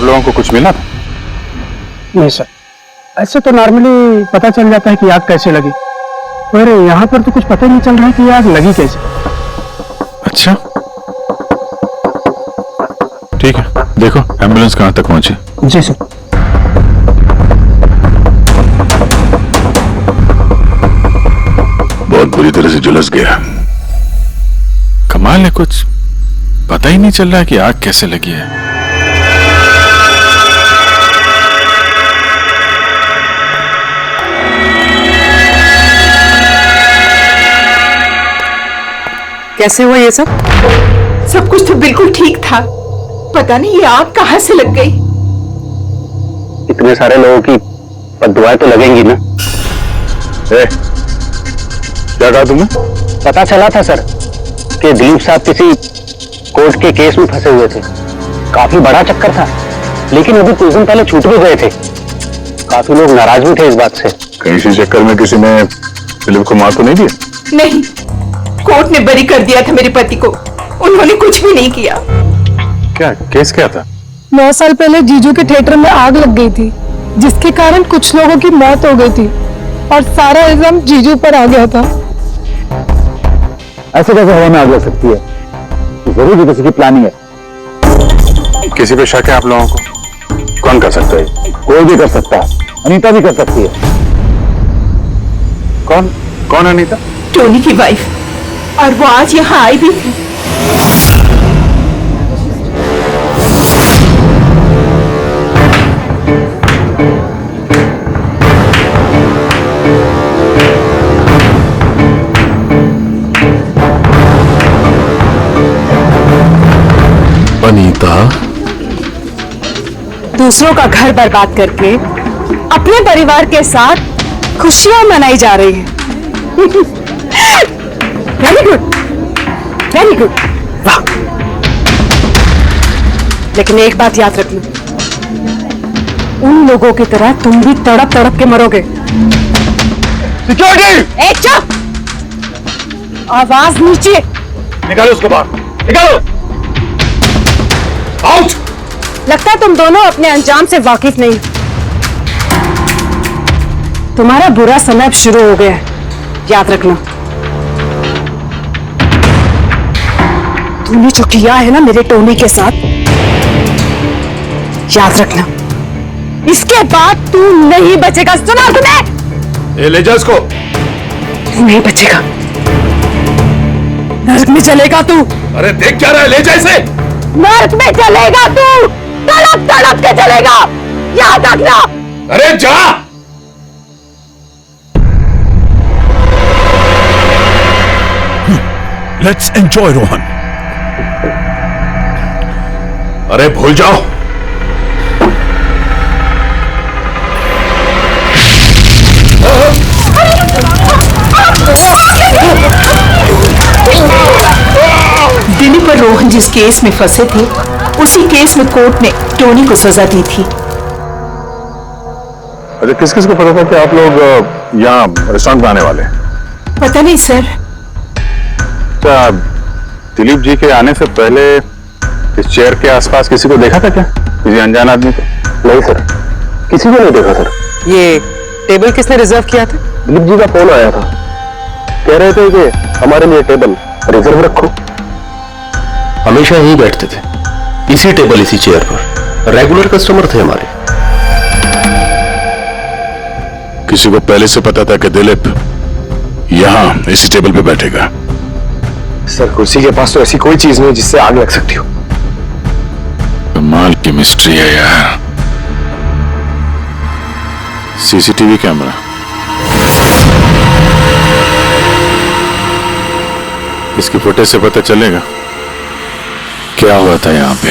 आप लोगों को कुछ मिला था? नहीं सर, ऐसे तो नॉर्मली पता चल जाता है कि आग कैसे लगी, पर यहाँ पर तो कुछ पता ही नहीं चल रहा है कि आग लगी कैसे। अच्छा ठीक है, देखो एम्बुलेंस कहाँ तक पहुंची। जी सर। बहुत बुरी तरह से झुलस गया। कमाल है, कुछ पता ही नहीं चल रहा है कि आग कैसे लगी है। कैसे हुआ ये सब? सब कुछ तो बिल्कुल ठीक था, पता नहीं ये आग कहां से लग गई। इतने सारे लोगों की बददुआएं तो लगेंगी ना। क्या कहा तुमने? पता चला था सर कि दिलीप साहब किसी कोर्ट के केस में फंसे हुए थे। काफी बड़ा चक्कर था, लेकिन अभी कुछ दिन पहले छूट भी गए थे। काफी लोग नाराज भी थे इस बात से। कहीं इसी चक्कर में किसी ने दिलीप को मार तो नहीं दिया? नहीं, कोर्ट ने बरी कर दिया था मेरे पति को, उन्होंने कुछ भी नहीं किया। क्या केस क्या था? 9 साल पहले जीजू के थिएटर में आग लग गई थी, जिसके कारण कुछ लोगों की मौत हो गई थी और सारा इल्जाम जीजू पर आ गया था। ऐसे कैसे हवा में आग लग सकती है? जरूर भी किसी की प्लानिंग है। किसी पे शक है आप लोगों को? कौन कर सकता है? कोई भी कर सकता है, अनीता भी कर सकती है। कौन कौन अनीता? टोनी की वाइफ, और वो आज यहाँ आई भी थी। अनीता दूसरों का घर बर्बाद करके अपने परिवार के साथ खुशियां मनाई जा रही है। वेरी गुड, वेरी गुड, वाह। लेकिन एक बात याद रखना, उन लोगों की तरह तुम भी तड़प तड़प के मरोगे। सिक्योरिटी! ए चुप! आवाज नीचे। निकालो उसको बाहर, निकालो! आउट! लगता है तुम दोनों अपने अंजाम से वाकिफ नहीं। तुम्हारा बुरा समय अब शुरू हो गया है, याद रखना। तूने जो किया है ना मेरे टोनी के साथ, याद रखना, इसके बाद तू नहीं बचेगा। सुना तुमने? ले जा इसको। तू नहीं बचेगा, नरक में चलेगा तू। अरे देख क्या रहा है, ले जा इसे। नरक में चलेगा तू, तड़प तड़प के चलेगा, याद रखना। अरे जा! Let's enjoy Rohan. अरे भूल जाओ। दिलीप और रोहन जिस केस में फंसे थे, उसी केस में कोर्ट ने टोनी को सजा दी थी। अरे किस किस को पता था कि आप लोग यहाँ रेस्टोरेंट में आने वाले हैं? पता नहीं सर। क्या दिलीप जी के आने से पहले इस चेयर के आसपास किसी को देखा था क्या? किसी अनजान आदमी को? नहीं सर, किसी को नहीं देखा सर। ये टेबल किसने रिजर्व किया था? दिलीप जी का फोन आया था, कह रहे थे कि हमारे लिए टेबल रिजर्व रखो। हमेशा यहीं बैठते थे, इसी टेबल इसी चेयर पर, रेगुलर कस्टमर थे हमारे। किसी को पहले से पता था कि दिलीप यहाँ इसी टेबल पे बैठेगा? सर कुर्सी के पास तो ऐसी कोई चीज नहीं जिससे आग लग सकती हो। कमाल की मिस्ट्री है यार। सीसीटीवी कैमरा, इसकी फुटेज से पता चलेगा क्या हुआ था यहाँ पे।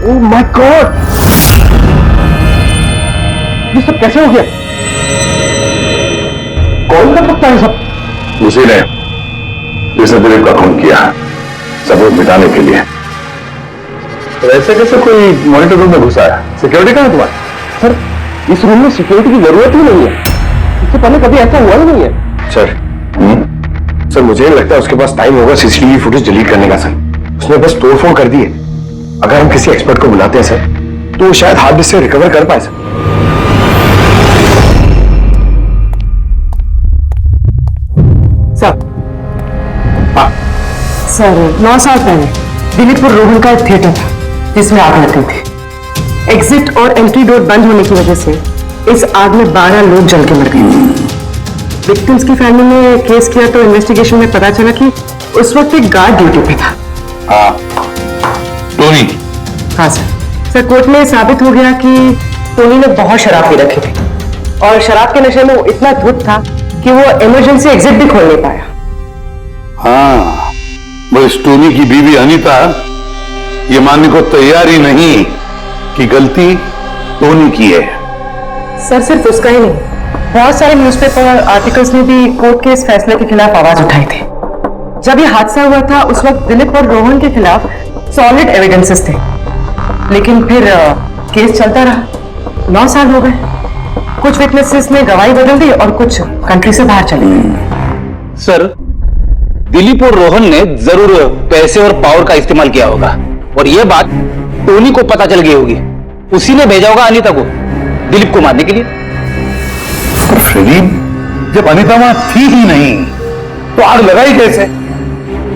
ओह माय गॉड, ये सब कैसे हो गया? कौन कर सकता है सब? उसी ने जिसने दिलीप का खून किया, सबूत मिटाने के लिए। तो ऐसे कैसे कोई मॉनिटर रूम में घुसा है? सिक्योरिटी कहाँ है तुम्हारा? सर इस रूम में सिक्योरिटी की जरूरत ही नहीं है, इससे पहले कभी ऐसा हुआ ही नहीं है। सर सर मुझे नहीं लगता उसके पास टाइम होगा सीसीटीवी फुटेज डिलीट करने का। सर उसने बस तोड़फोड़ कर दी है। अगर हम किसी एक्सपर्ट को बुलाते हैं सर, तो वो शायद हार्ड डिस्क से रिकवर कर पाए सर। सर 9 साल पहले दिलीप और रोहन का एक थिएटर था जिसमें आग लग गई थी। एग्जिट और एंट्री डोर बंद होने की वजह से इस आग में 12 लोग जल के मर गए। विक्टिम्स की फैमिली ने केस किया तो इन्वेस्टिगेशन में पता चला कि उस वक्त एक गार्ड ड्यूटी पे था। टोनी? हाँ सर कोर्ट में साबित हो गया कि टोनी ने बहुत शराब पी रखी थी और शराब के नशे में वो इतना धुत था कि वो इमरजेंसी एग्जिट भी खोल नहीं पाया। हाँ, बस टोनी की बीवी अनीता ये मानने को तैयार ही नहीं कि गलती टोनी की है। सर सिर्फ उसका ही नहीं, बहुत सारे न्यूज़पेपर और आर्टिकल्स ने भी कोर्ट के इस फैसले के खिलाफ आवाज उठाई थी। जब ये हादसा हुआ था उस वक्त दिलीप और रोहन के खिलाफ सॉलिड एविडेंसेस थे, लेकिन फिर केस चलता रहा। 9 साल हो गए। कुछ विटनेसेस ने गवाही बदल दी और कुछ कंट्री से बाहर चले गए। सर, दिलीप और रोहन ने जरूर पैसे और पावर का इस्तेमाल किया होगा और यह बात टोनी को पता चल गई होगी। उसी ने भेजा होगा अनीता को दिलीप को मारने के लिए। फ्रेडी, जब अनीता वहां थी ही नहीं तो आग लगाई कैसे?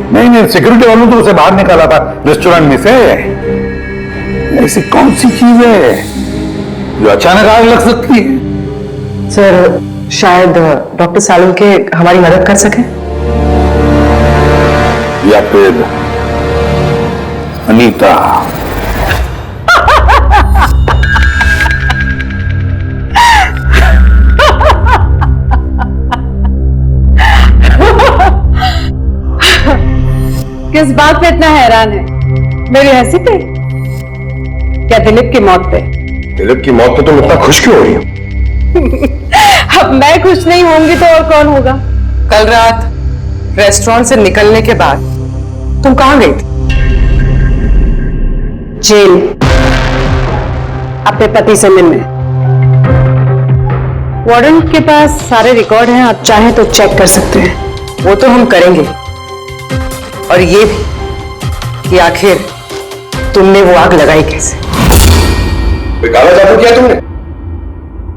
नहीं, सिक्योरिटी वालों ने तो उसे बाहर निकाला था रेस्टोरेंट में से। ऐसी कौन सी चीज है जो अचानक आग लग सकती है? सर शायद डॉक्टर सालुंके हमारी मदद कर सके, या फिर अनीता। किस बात पे इतना हैरान है? मेरी हंसी पे या दिलीप की मौत पे? दिलीप की मौत पे तुम इतना खुश क्यों हो रही हो? अब मैं खुश नहीं होंगी तो और कौन होगा? कल रात रेस्टोरेंट से निकलने के बाद तुम कहां गई थी? जेल, अपने पति से मिलने। वार्डन के पास सारे रिकॉर्ड हैं, आप चाहें तो चेक कर सकते हैं। वो तो हम करेंगे, और ये भी कि आखिर तुमने वो आग लगाई कैसे? काला जादू किया तुमने?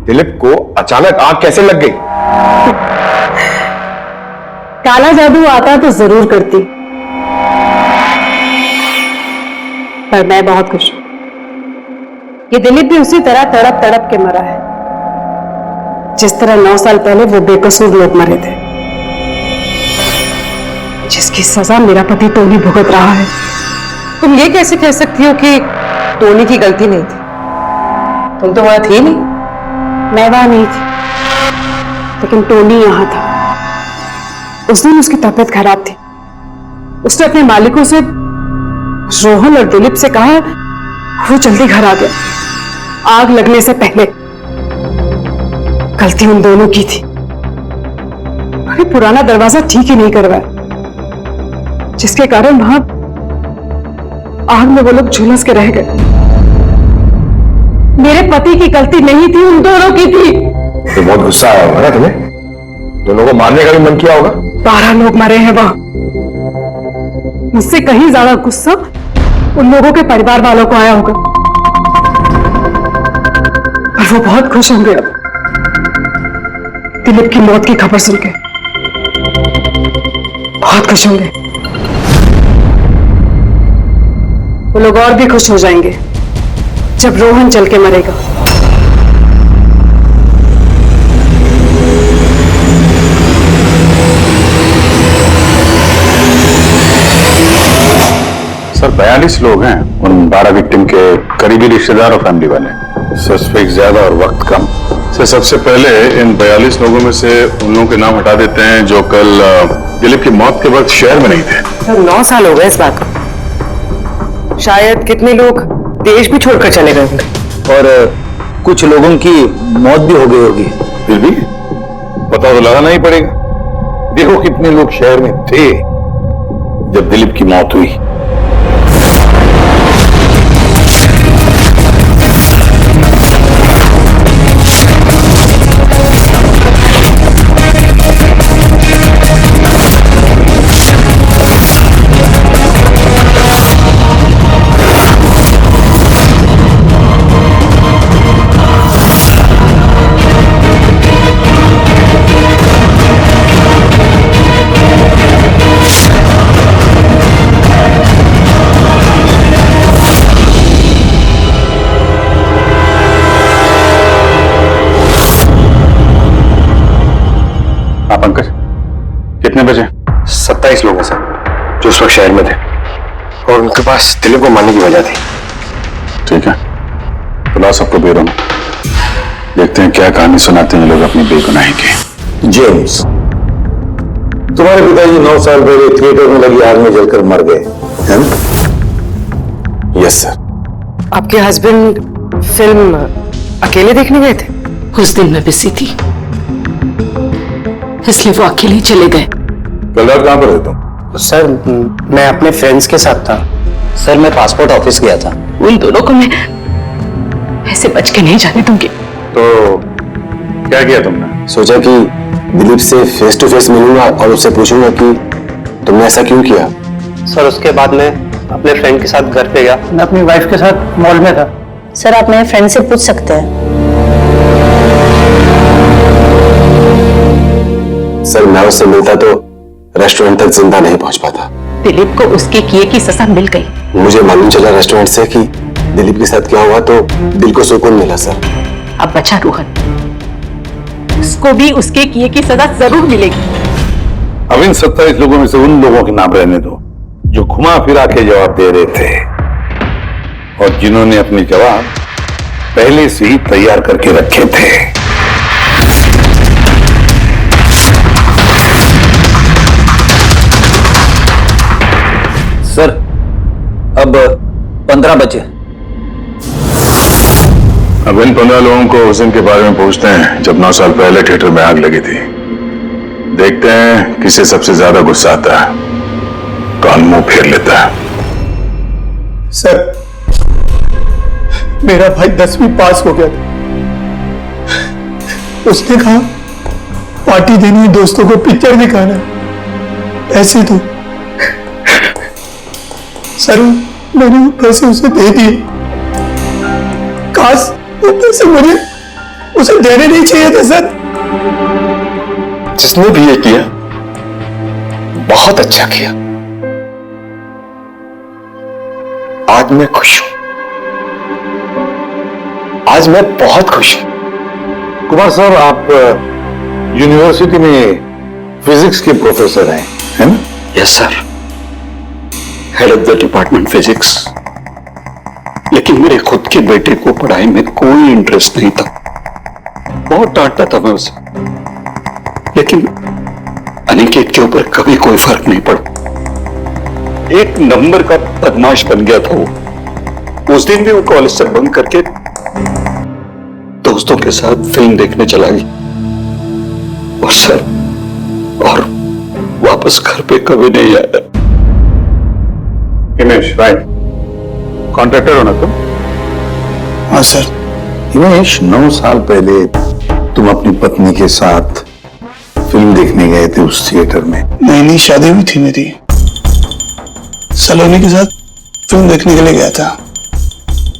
दिलीप को अचानक आग कैसे लग गई? काला जादू आता तो जरूर करती, पर मैं बहुत खुश हूं। ये दिलीप भी उसी तरह तड़प तड़प के मरा है जिस तरह 9 साल पहले वो बेकसूर लोग मरे थे, जिसकी सजा मेरा पति टोनी भुगत रहा है। तुम ये कैसे कह सकती हो कि टोनी की गलती नहीं थी? तुम तो वहां थी नहीं। मैं वहां नहीं थी, लेकिन टोनी यहां था। उस दिन उसकी तबीयत खराब थी। उसने अपने मालिकों से, रोहन और दिलीप से कहा वो जल्दी घर आ गया आग लगने से पहले। गलती उन दोनों की थी। अरे पुराना दरवाजा ठीक ही नहीं करवाया, जिसके कारण वहां आग में वो लोग झुलस के रह गए। मेरे पति की गलती नहीं थी, उन दोनों की थी। तो बहुत गुस्सा आया होगा ना तुम्हें? दोनों को मारने का भी मन किया होगा? 12 लोग मरे हैं वहां। मुझसे कहीं ज्यादा गुस्सा उन लोगों के परिवार वालों को आया होगा, और वो बहुत खुश होंगे अब दिलीप की मौत की खबर सुन के। बहुत खुश होंगे। वो लोग और भी खुश हो जाएंगे जब रोहन जल के मरेगा। सर 42 लोग हैं, उन 12 विक्टिम के करीबी रिश्तेदार और फैमिली वाले। सस्पेक्ट ज्यादा और वक्त कम। सर सबसे पहले इन 42 लोगों में से उन लोगों के नाम हटा देते हैं जो कल दिलीप की मौत के वक्त शहर में नहीं थे। सर 9 साल हो गए इस बात को। शायद कितने लोग देश भी छोड़कर चले गए होंगे, और कुछ लोगों की मौत भी हो गई होगी। फिर भी पता तो लगाना ही पड़ेगा। देखो कितने लोग शहर में थे जब दिलीप की मौत हुई। कितने बचे? 27 लोग हैं सर, जो उस वक्त शहर में थे, और उनके पास दिलीप को मारने की वजह थी। ठीक है, तो लाओ सबको बेरों में, देखते हैं क्या कहानी सुनाते हैं लोग अपनी बेगुनाही की। जेम्स, तुम्हारे पिताजी 9 साल पहले थिएटर में लगी आग में जलकर मर गए, है ना? Yes sir. आपके हस्बैंड फिल्म अकेले देखने गए थे? उस दिन मैं बिजी थी, इसलिए वो अकेले ही चले गए। कल रात कहां पर थे तुम? सर मैं अपने फ्रेंड्स के साथ था। सर मैं पासपोर्ट ऑफिस गया था। उन दोनों को मैं ऐसे बच के नहीं जाने दूंगी। तो क्या किया तुमने? सोचा कि दिलीप से फेस टू फेस मिलूंगा और उससे पूछूंगा कि तुमने ऐसा क्यों किया। सर उसके बाद मैं अपने फ्रेंड के साथ घर पे गया। मैं अपनी वाइफ के साथ मॉल में था। सर आप मेरे फ्रेंड से पूछ सकते हैं। सर मैं उससे मिलता तो रेस्टोरेंट तक जिंदा नहीं पहुंच पाता। दिलीप को उसके किए की सजा मिल गई। मुझे मालूम चला रेस्टोरेंट से कि दिलीप के साथ क्या हुआ, तो दिल को सुकून मिला सर। अब बचा रोहन, उसको भी उसके किए की सजा जरूर मिलेगी। अब इन 27 लोगों में से उन लोगों के नाम रहने दो जो घुमा फिरा के जवाब दे रहे थे और जिन्होंने अपने जवाब पहले से ही तैयार करके रखे थे। सर अब 15 बचे। अब इन 15 लोगों को उस दिन के बारे में पूछते हैं जब 9 साल पहले थिएटर में आग लगी थी। देखते हैं किसे सबसे ज्यादा गुस्सा आता है, कौन मुंह फेर लेता है। सर मेरा भाई 10वीं पास हो गया था, उसने कहा पार्टी देनी है, दोस्तों को पिक्चर दिखाना है। ऐसे तो सर मैंने वो पैसे उसे दे दिए। काश वो पैसे मुझे उसे देने नहीं चाहिए थे सर। जिसने भी ये किया बहुत अच्छा किया। आज मैं खुश हूं, आज मैं बहुत खुश हूं। कुमार साहब, आप यूनिवर्सिटी में फिजिक्स के प्रोफेसर हैं, है ना? Yes sir, head of the department physics. लेकिन मेरे खुद के बेटे को पढ़ाई में कोई इंटरेस्ट नहीं था। बहुत डांटता था मैं उसे, लेकिन अनिकेत के ऊपर कभी कोई फर्क नहीं पड़ा। एक नंबर का बदमाश बन गया था वो। उस दिन भी वो कॉलेज से बंक करके दोस्तों के साथ फिल्म देखने चला गया और सर और वापस घर पे कभी नहीं आया। हिमेश, राइट, कॉन्ट्रैक्टर हो ना तुम? हाँ सर। हिमेश, 9 साल पहले तुम अपनी पत्नी के साथ फिल्म देखने गए थे उस थिएटर में। नई नई शादी हुई थी मेरी, सलोनी के साथ फिल्म देखने के लिए गया था।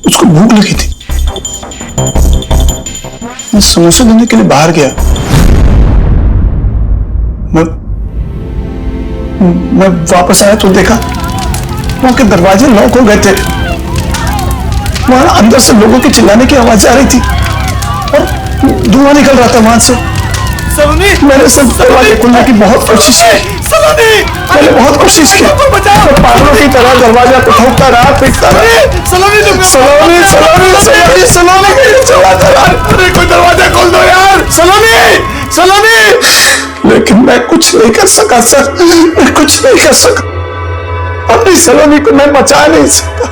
उसको भूख लगी थी, मैं समोसा लेने के लिए बाहर गया। मैं वापस आया तो देखा वहां के दरवाजे लॉक हो गए थे। वहां अंदर से लोगों के चिल्लाने की आवाज आ रही थी और धुआं निकल रहा था वहां से। मैंने सब दरवाजे खोलने की बहुत कोशिश की, मैंने बहुत कोशिश की। मैं पागलों की तरह दरवाजा को ठोकता रहा, पीटता रहा। सलोनी कोई दरवाजा खोल दो यार, सलोनी। लेकिन मैं कुछ नहीं कर सका सर, मैं कुछ नहीं कर सका। अपनी सलोनी को मैं बचा नहीं सकता।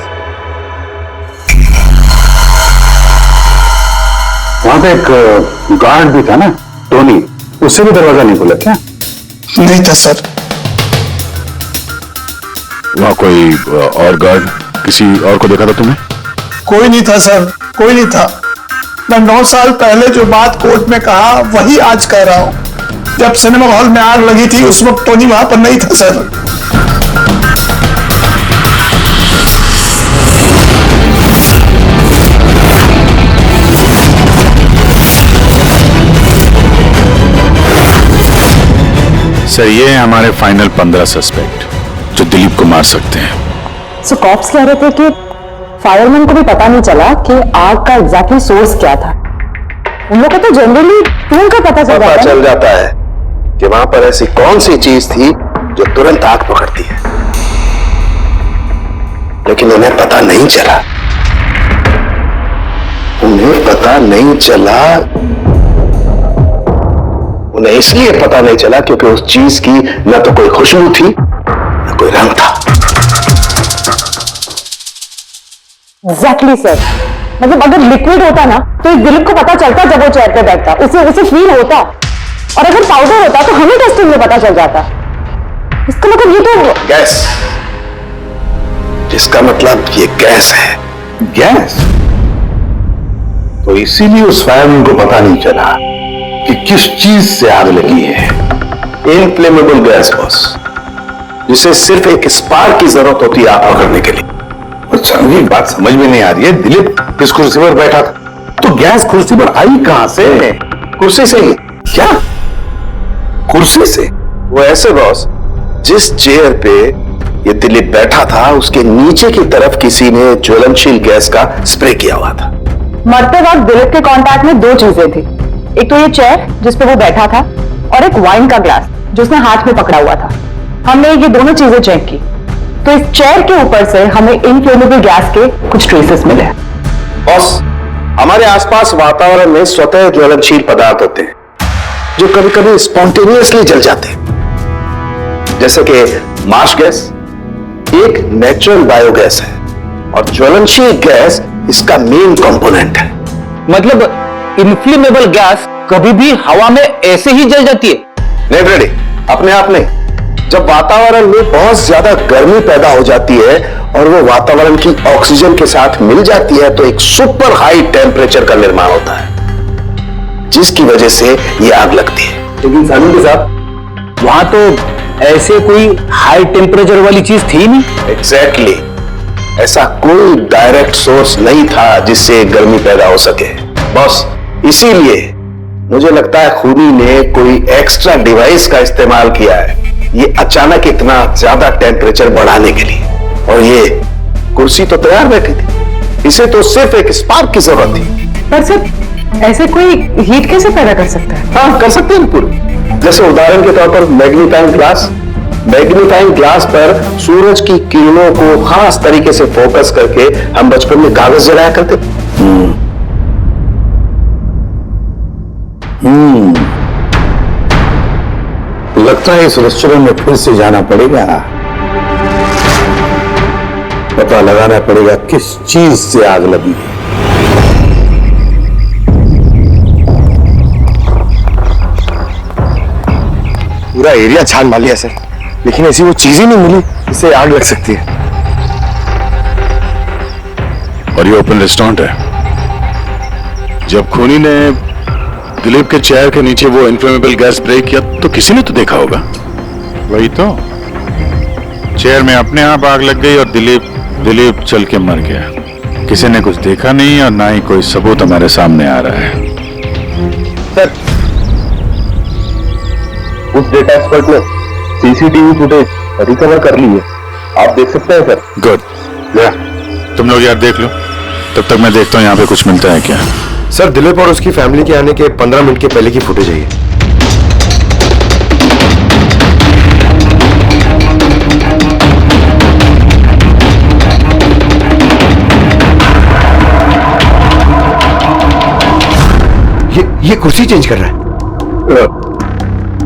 वहां पे एक गार्ड भी था ना, टोनी, उससे भी दरवाजा नहीं खुला क्या? नहीं था सर। वहां कोई और गार्ड, किसी और को देखा था तुमने? कोई नहीं था सर, कोई नहीं था। मैं 9 साल पहले जो बात कोर्ट में कहा वही आज कह रहा हूं। जब सिनेमा हॉल में आग लगी थी उस वक्त टोनी वहां पर नहीं था सर। सर, ये है हमारे फाइनल 15 सस्पेक्ट जो दिलीप को मार सकते हैं। सो कॉप्स कह रहे थे कि फायरमैन को भी पता नहीं चला कि आग का एग्जैक्टली सोर्स क्या था। उन लोगों को तो जनरली फ्यूल का पता चल जाता है। कि वहां पर ऐसी कौन सी चीज थी जो तुरंत आग पकड़ती है, लेकिन उन्हें पता नहीं चला। उन्हें पता नहीं चला। उन्हें इसलिए पता नहीं चला क्योंकि उस चीज की न तो कोई खुशबू थी न कोई रंग था। एग्जैक्टली सर, मतलब अगर लिक्विड होता ना तो इस दिलीप को पता चलता जब वो चेयर पे बैठता, उसे फील होता। और अगर पाउडर होता तो हमें टेस्टिंग में पता चल जाता। इसका मतलब ये तो गैस, जिसका मतलब ये गैस है। गैस? तो इसीलिए उस फायरमैन को पता नहीं चला कि किस चीज से आग लगी है। इनफ्लेमेबल गैस बॉस, जिसे सिर्फ एक स्पार्क की जरूरत होती है आग पकड़ने के लिए। अच्छा, मुझे एक बात समझ में नहीं आ रही है। दिलीप इस कुर्सी पर बैठा था, तो गैस कुर्सी पर आई कहां से? कुर्सी से ही। क्या? कुर्सी से? वो ऐसे बॉस, जिस चेयर पे ये दिलीप बैठा था उसके नीचे की तरफ किसी ने ज्वलनशील गैस का स्प्रे किया हुआ था। मरते वक्त दिलीप के कांटेक्ट में दो चीजें थी, एक तो ये चेयर जिस पे वो बैठा था और एक वाइन का ग्लास जो उसने हाथ में पकड़ा हुआ था। हमने ये दोनों चीजें चेक की तो इस चेयर के ऊपर से हमें इनफ्लेमेबल गैस के कुछ ट्रेसेस मिले। बॉस, हमारे आसपास वातावरण में स्वतः ज्वलनशील पदार्थ होते हैं जो कभी कभी स्पॉन्टेनियसली जल जाते हैं, जैसे कि मार्श गैस एक नेचुरल बायोगैस है और ज्वलनशील गैस इसका मेन कंपोनेंट है। मतलब इनफ्लेमेबल गैस कभी भी हवा में ऐसे ही जल जाती है? नहीं ब्रेडी, अपने आप नहीं। जब वातावरण में बहुत ज्यादा गर्मी पैदा हो जाती है और वो वातावरण की ऑक्सीजन के साथ मिल जाती है तो एक सुपर हाई टेम्परेचर का निर्माण होता है, जिसकी वजह से ये आग लगती है। लेकिन सानू के साथ वहां तो ऐसे कोई हाई टेम्परेचर वाली चीज थी नहीं। एग्जैक्टली, ऐसा कोई डायरेक्ट सोर्स नहीं था जिससे गर्मी पैदा हो सके बॉस। इसीलिए मुझे लगता है खूनी ने कोई एक्स्ट्रा डिवाइस का इस्तेमाल किया है ये अचानक इतना ज्यादा टेम्परेचर बढ़ाने के लिए। और ये कुर्सी तो तैयार बैठी थी, इसे तो सिर्फ एक स्पार्क की जरूरत थी। पर सर ऐसे कोई हीट कैसे पैदा कर सकता है? हाँ, कर सकते हैं पूरी। जैसे उदाहरण के तौर पर मैग्नीफाइंग ग्लास। मैग्नीफाइंग ग्लास पर सूरज की किरणों को खास तरीके से फोकस करके हम बचपन में कागज जलाया करते थे। लगता है इस रेस्टोरेंट में फिर से जाना पड़ेगा, पता लगाना पड़ेगा किस चीज से आग लगी है। पूरा एरिया छान मार लिया सर, लेकिन ऐसी वो चीज ही नहीं मिली जिससे आग लग सकती है। और ये ओपन रेस्टोरेंट है। जब खूनी ने दिलीप के चेयर के नीचे वो इनफ्लेमेबल गैस स्प्रे किया तो किसी ने तो देखा होगा। वही तो, चेयर में अपने आप आग लग गई और दिलीप चल के मर गया। किसी ने कुछ देखा नहीं और ना ही कोई सबूत हमारे सामने आ रहा है। सर, उस डेटा एक्सपर्ट ने सीसीटीवी फुटेज रिकवर कर ली है, आप देख सकते हैं सर। गुड, तुम लोग यार देख लो, तब तक मैं देखता हूँ यहाँ पे कुछ मिलता है क्या। सर, दिलीप और उसकी फैमिली के आने के 15 मिनट के पहले की फुटेज है ये। ये कुर्सी चेंज कर रहा है।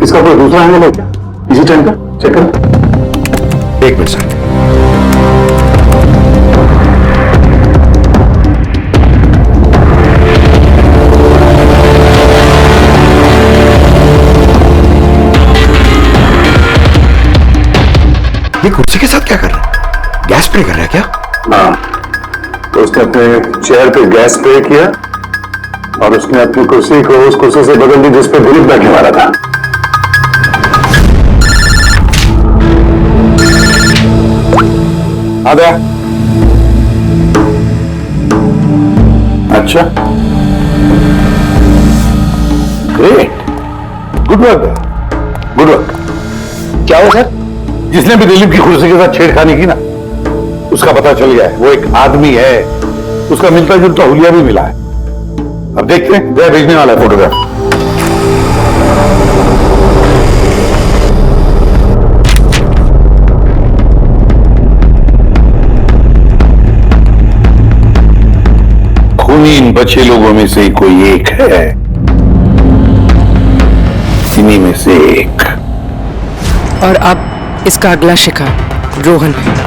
इसका कोई दूसरा एंगल है क्या इसी टाइम का? चेक करो। एक मिनट सर। ये कुर्सी के साथ क्या कर रहा है? गैस स्प्रे कर रहा है क्या? हाँ, तो उसने अपने चेयर पे गैस स्प्रे किया और उसने अपनी कुर्सी को उस कुर्सी से बदल दी जिस पे दिलीप बैठने वाला था। आ गया? अच्छा, great, good work, good work. क्या हुआ सर? जिसने भी दिलीप की कुर्सी के साथ छेड़खानी की ना, उसका पता चल गया है। वो एक आदमी है, उसका मिलता जुलता हुलिया भी मिला है। अब देखते हैं, जय भेजने वाला है फोटोग्राफ। रोहिणी इन बचे लोगों में से कोई एक है, इन्हीं में से एक। और अब इसका अगला शिकार रोहन है।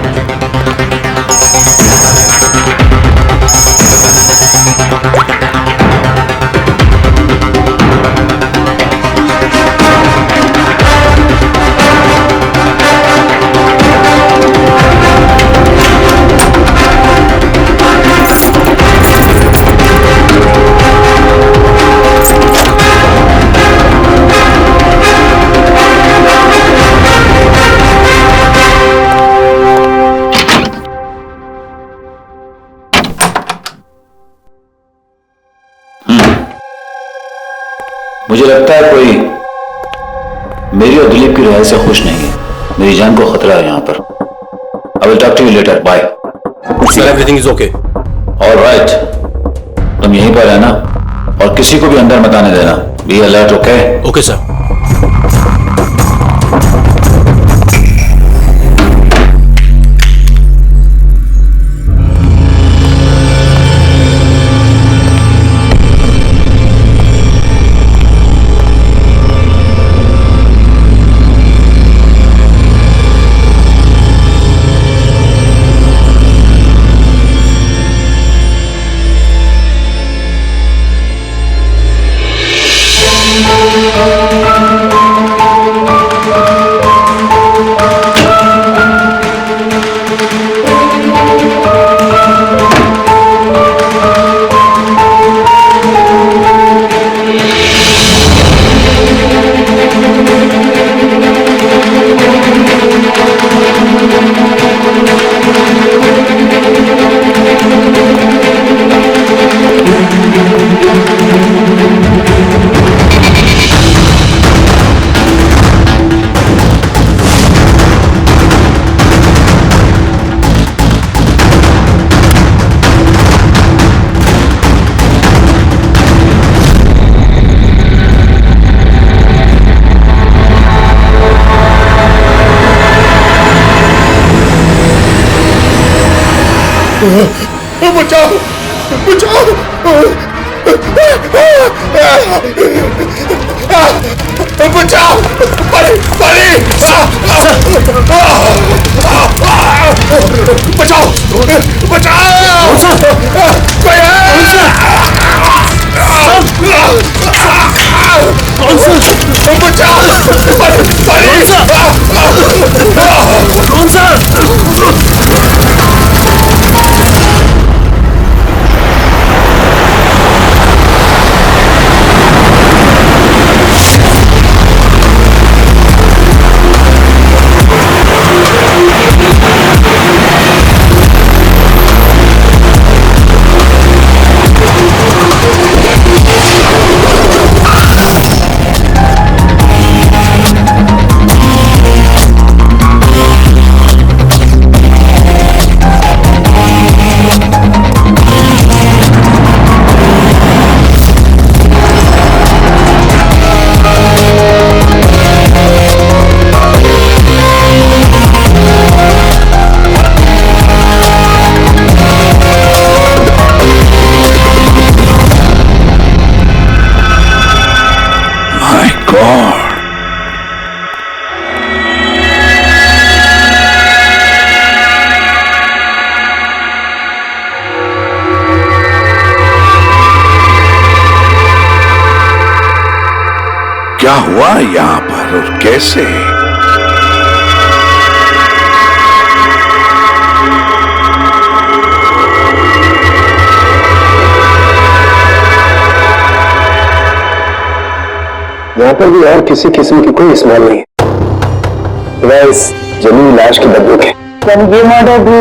मुझे लगता है कोई मेरी और दिलीप की रिहाई से खुश नहीं है। मेरी जान को खतरा है यहाँ पर। I will talk to you later, bye. Sir everything is okay. Alright, तुम यहीं पर रहना और किसी को भी अंदर मत आने देना। Be alert, okay? Okay sir. बचाओ बचाओ, बचाओ, परी परी, बचाओ बचाओ, कोई है? बचाओ, क्या हुआ यहाँ पर और कैसे? यहाँ पर भी और किसी किस्म की कोई स्मेल नहीं है, इस जमीन लाश के बदबू के। ये मर्डर भी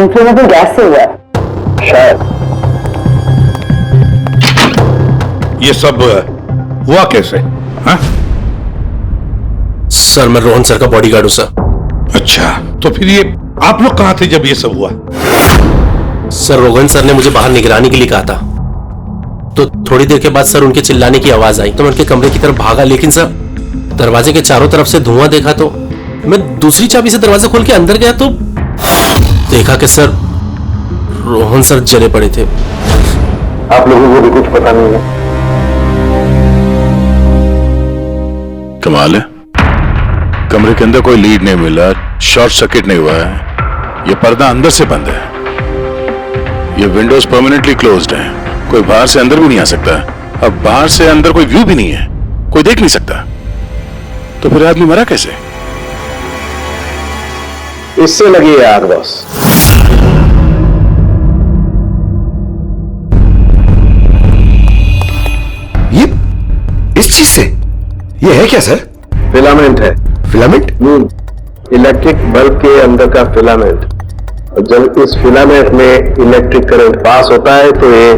इन्फ्लेमेबल गैस से हुआ है शायद। ये सब हुआ कैसे? हाँ? सर मैं रोहन सर का बॉडीगार्ड हूं सर। अच्छा, तो फिर ये आप लोग कहां थे जब ये सब हुआ? सर रोहन सर ने मुझे बाहर निगरानी के लिए कहा था, तो थोड़ी देर के बाद सर उनके चिल्लाने की आवाज आई तो मैं उनके कमरे की तरफ भागा, लेकिन सर दरवाजे के चारों तरफ से धुआं देखा तो मैं दूसरी चाबी से दरवाजा खोल के अंदर गया तो देखा कि सर रोहन सर जले पड़े थे। आप लोगों को भी कुछ पता नहीं है? कमाल है, कमरे के अंदर कोई लीड नहीं मिला, शॉर्ट सर्किट नहीं हुआ है, ये पर्दा अंदर से बंद है, ये विंडोज परमानेंटली क्लोज्ड है, कोई बाहर से अंदर भी नहीं आ सकता। अब बाहर से अंदर कोई व्यू भी नहीं है, कोई देख नहीं सकता, तो फिर आदमी मरा कैसे? इससे लगी है आग बॉस। ये इस चीज से ये है क्या सर? फिलामेंट है। फिलामेंट? इलेक्ट्रिक बल्ब के अंदर का फिलामेंट। और जब इस फिलामेंट में इलेक्ट्रिक करंट पास होता है तो ये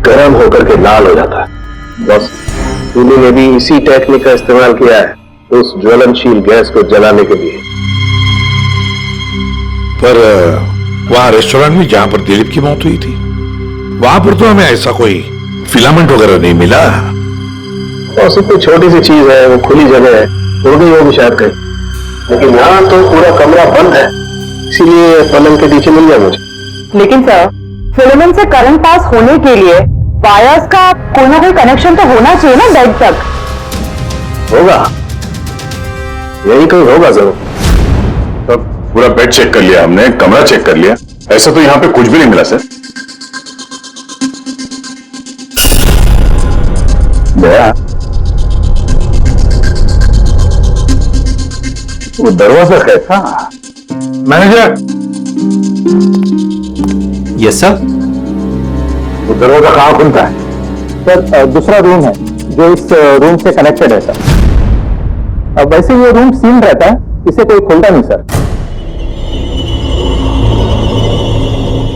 गर्म होकर के लाल हो जाता है। बस टूनी ने भी इसी टेक्निक का इस्तेमाल किया है उस ज्वलनशील गैस को जलाने के लिए। पर वहां रेस्टोरेंट में जहां पर दिलीप की मौत हुई थी, वहां पर तो हमें ऐसा कोई फिलामेंट वगैरह नहीं मिला। और उसकी कोई छोटी सी चीज है, वो खुली जगह है, उड़ गई होगी शायद कहीं, लेकिन यहाँ तो पूरा कमरा बंद है, इसीलिए पलंग के पीछे मिल गया मुझे। लेकिन सर, फिलामेंट से करंट पास होने के लिए वायर्स का कोई ना कोई कनेक्शन तो होना चाहिए ना बेड तक। होगा, यही कोई होगा जरूर। तो पूरा बेड चेक कर लिया हमने, कमरा चेक कर लिया, ऐसा तो यहाँ पे कुछ भी नहीं मिला सर। दया, वो दरवाजा कैसा? मैनेजर। Yes sir. वो दरवाजा कहाँ खुलता है? सर दूसरा रूम है जो इस रूम से कनेक्टेड है सर। अब वैसे ये रूम सील रहता है, इसे कोई खोलता नहीं सर।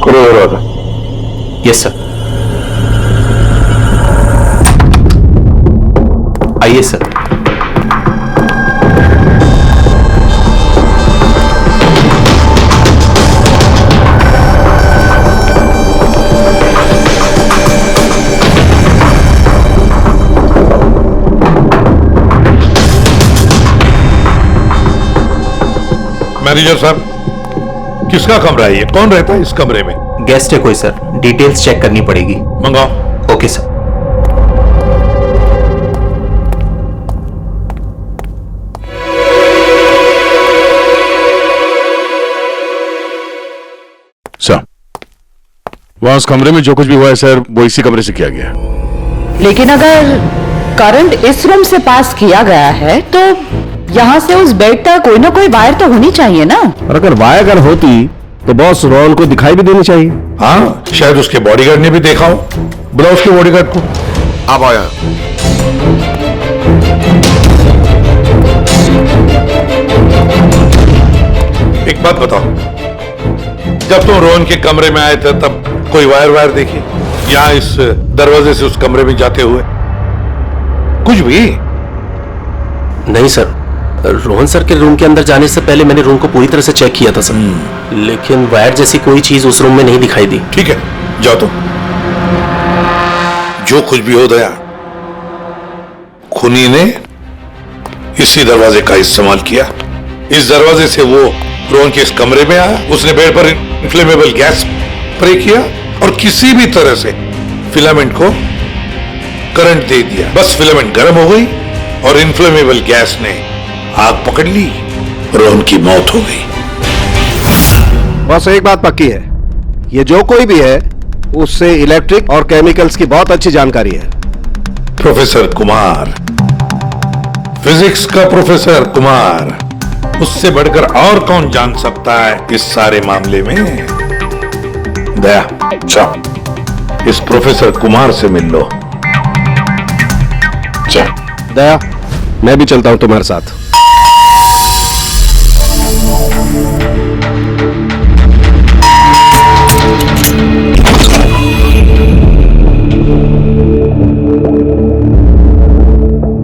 खोलो दरवाजा। Yes sir. आइए सर। मैनेजर साहब, किसका कमरा है ये? कौन रहता है इस कमरे में? गेस्ट है कोई सर, डिटेल्स चेक करनी पड़ेगी। मंगाओ। Okay sir. सर, वहां उस कमरे में जो कुछ भी हुआ है सर, वो इसी कमरे से किया गया। लेकिन अगर करंट इस रूम से पास किया गया है तो यहाँ से उस बेड तक कोई ना कोई वायर तो होनी चाहिए ना। और अगर वायर अगर होती तो बॉस रोहन को दिखाई भी देनी चाहिए। हाँ, शायद उसके बॉडीगार्ड ने भी देखा हो। बुलाओ उसके बॉडीगार्ड को। आप आया। एक बात बताओ, जब तुम रोहन के कमरे में आए थे तब कोई वायर देखी यहाँ इस दरवाजे से उस कमरे में जाते हुए? कुछ भी नहीं सर, रोहन सर के रूम के अंदर जाने से पहले मैंने रूम को पूरी तरह से चेक किया था सर, लेकिन वायर जैसी कोई चीज उस रूम में नहीं दिखाई दी। ठीक है, जाओ तुम। जो कुछ भी हो दया, खूनी ने इसी दरवाजे का इस्तेमाल किया। इस दरवाजे से वो रोहन के इस कमरे में आया, उसने बेड पर इन्फ्लेमेबल गैस स्प्रे किया और किसी भी तरह से फिलामेंट को करंट दे दिया। बस फिलामेंट गर्म हो गई और इन्फ्लेमेबल गैस ने आग पकड़ ली, रोहन की मौत हो गई। बस एक बात पक्की है, ये जो कोई भी है उससे इलेक्ट्रिक और केमिकल्स की बहुत अच्छी जानकारी है। प्रोफेसर कुमार, फिजिक्स का प्रोफेसर कुमार, उससे बढ़कर और कौन जान सकता है इस सारे मामले में? दया, चल इस प्रोफेसर कुमार से मिल लो। चल दया, मैं भी चलता हूं तुम्हारे साथ।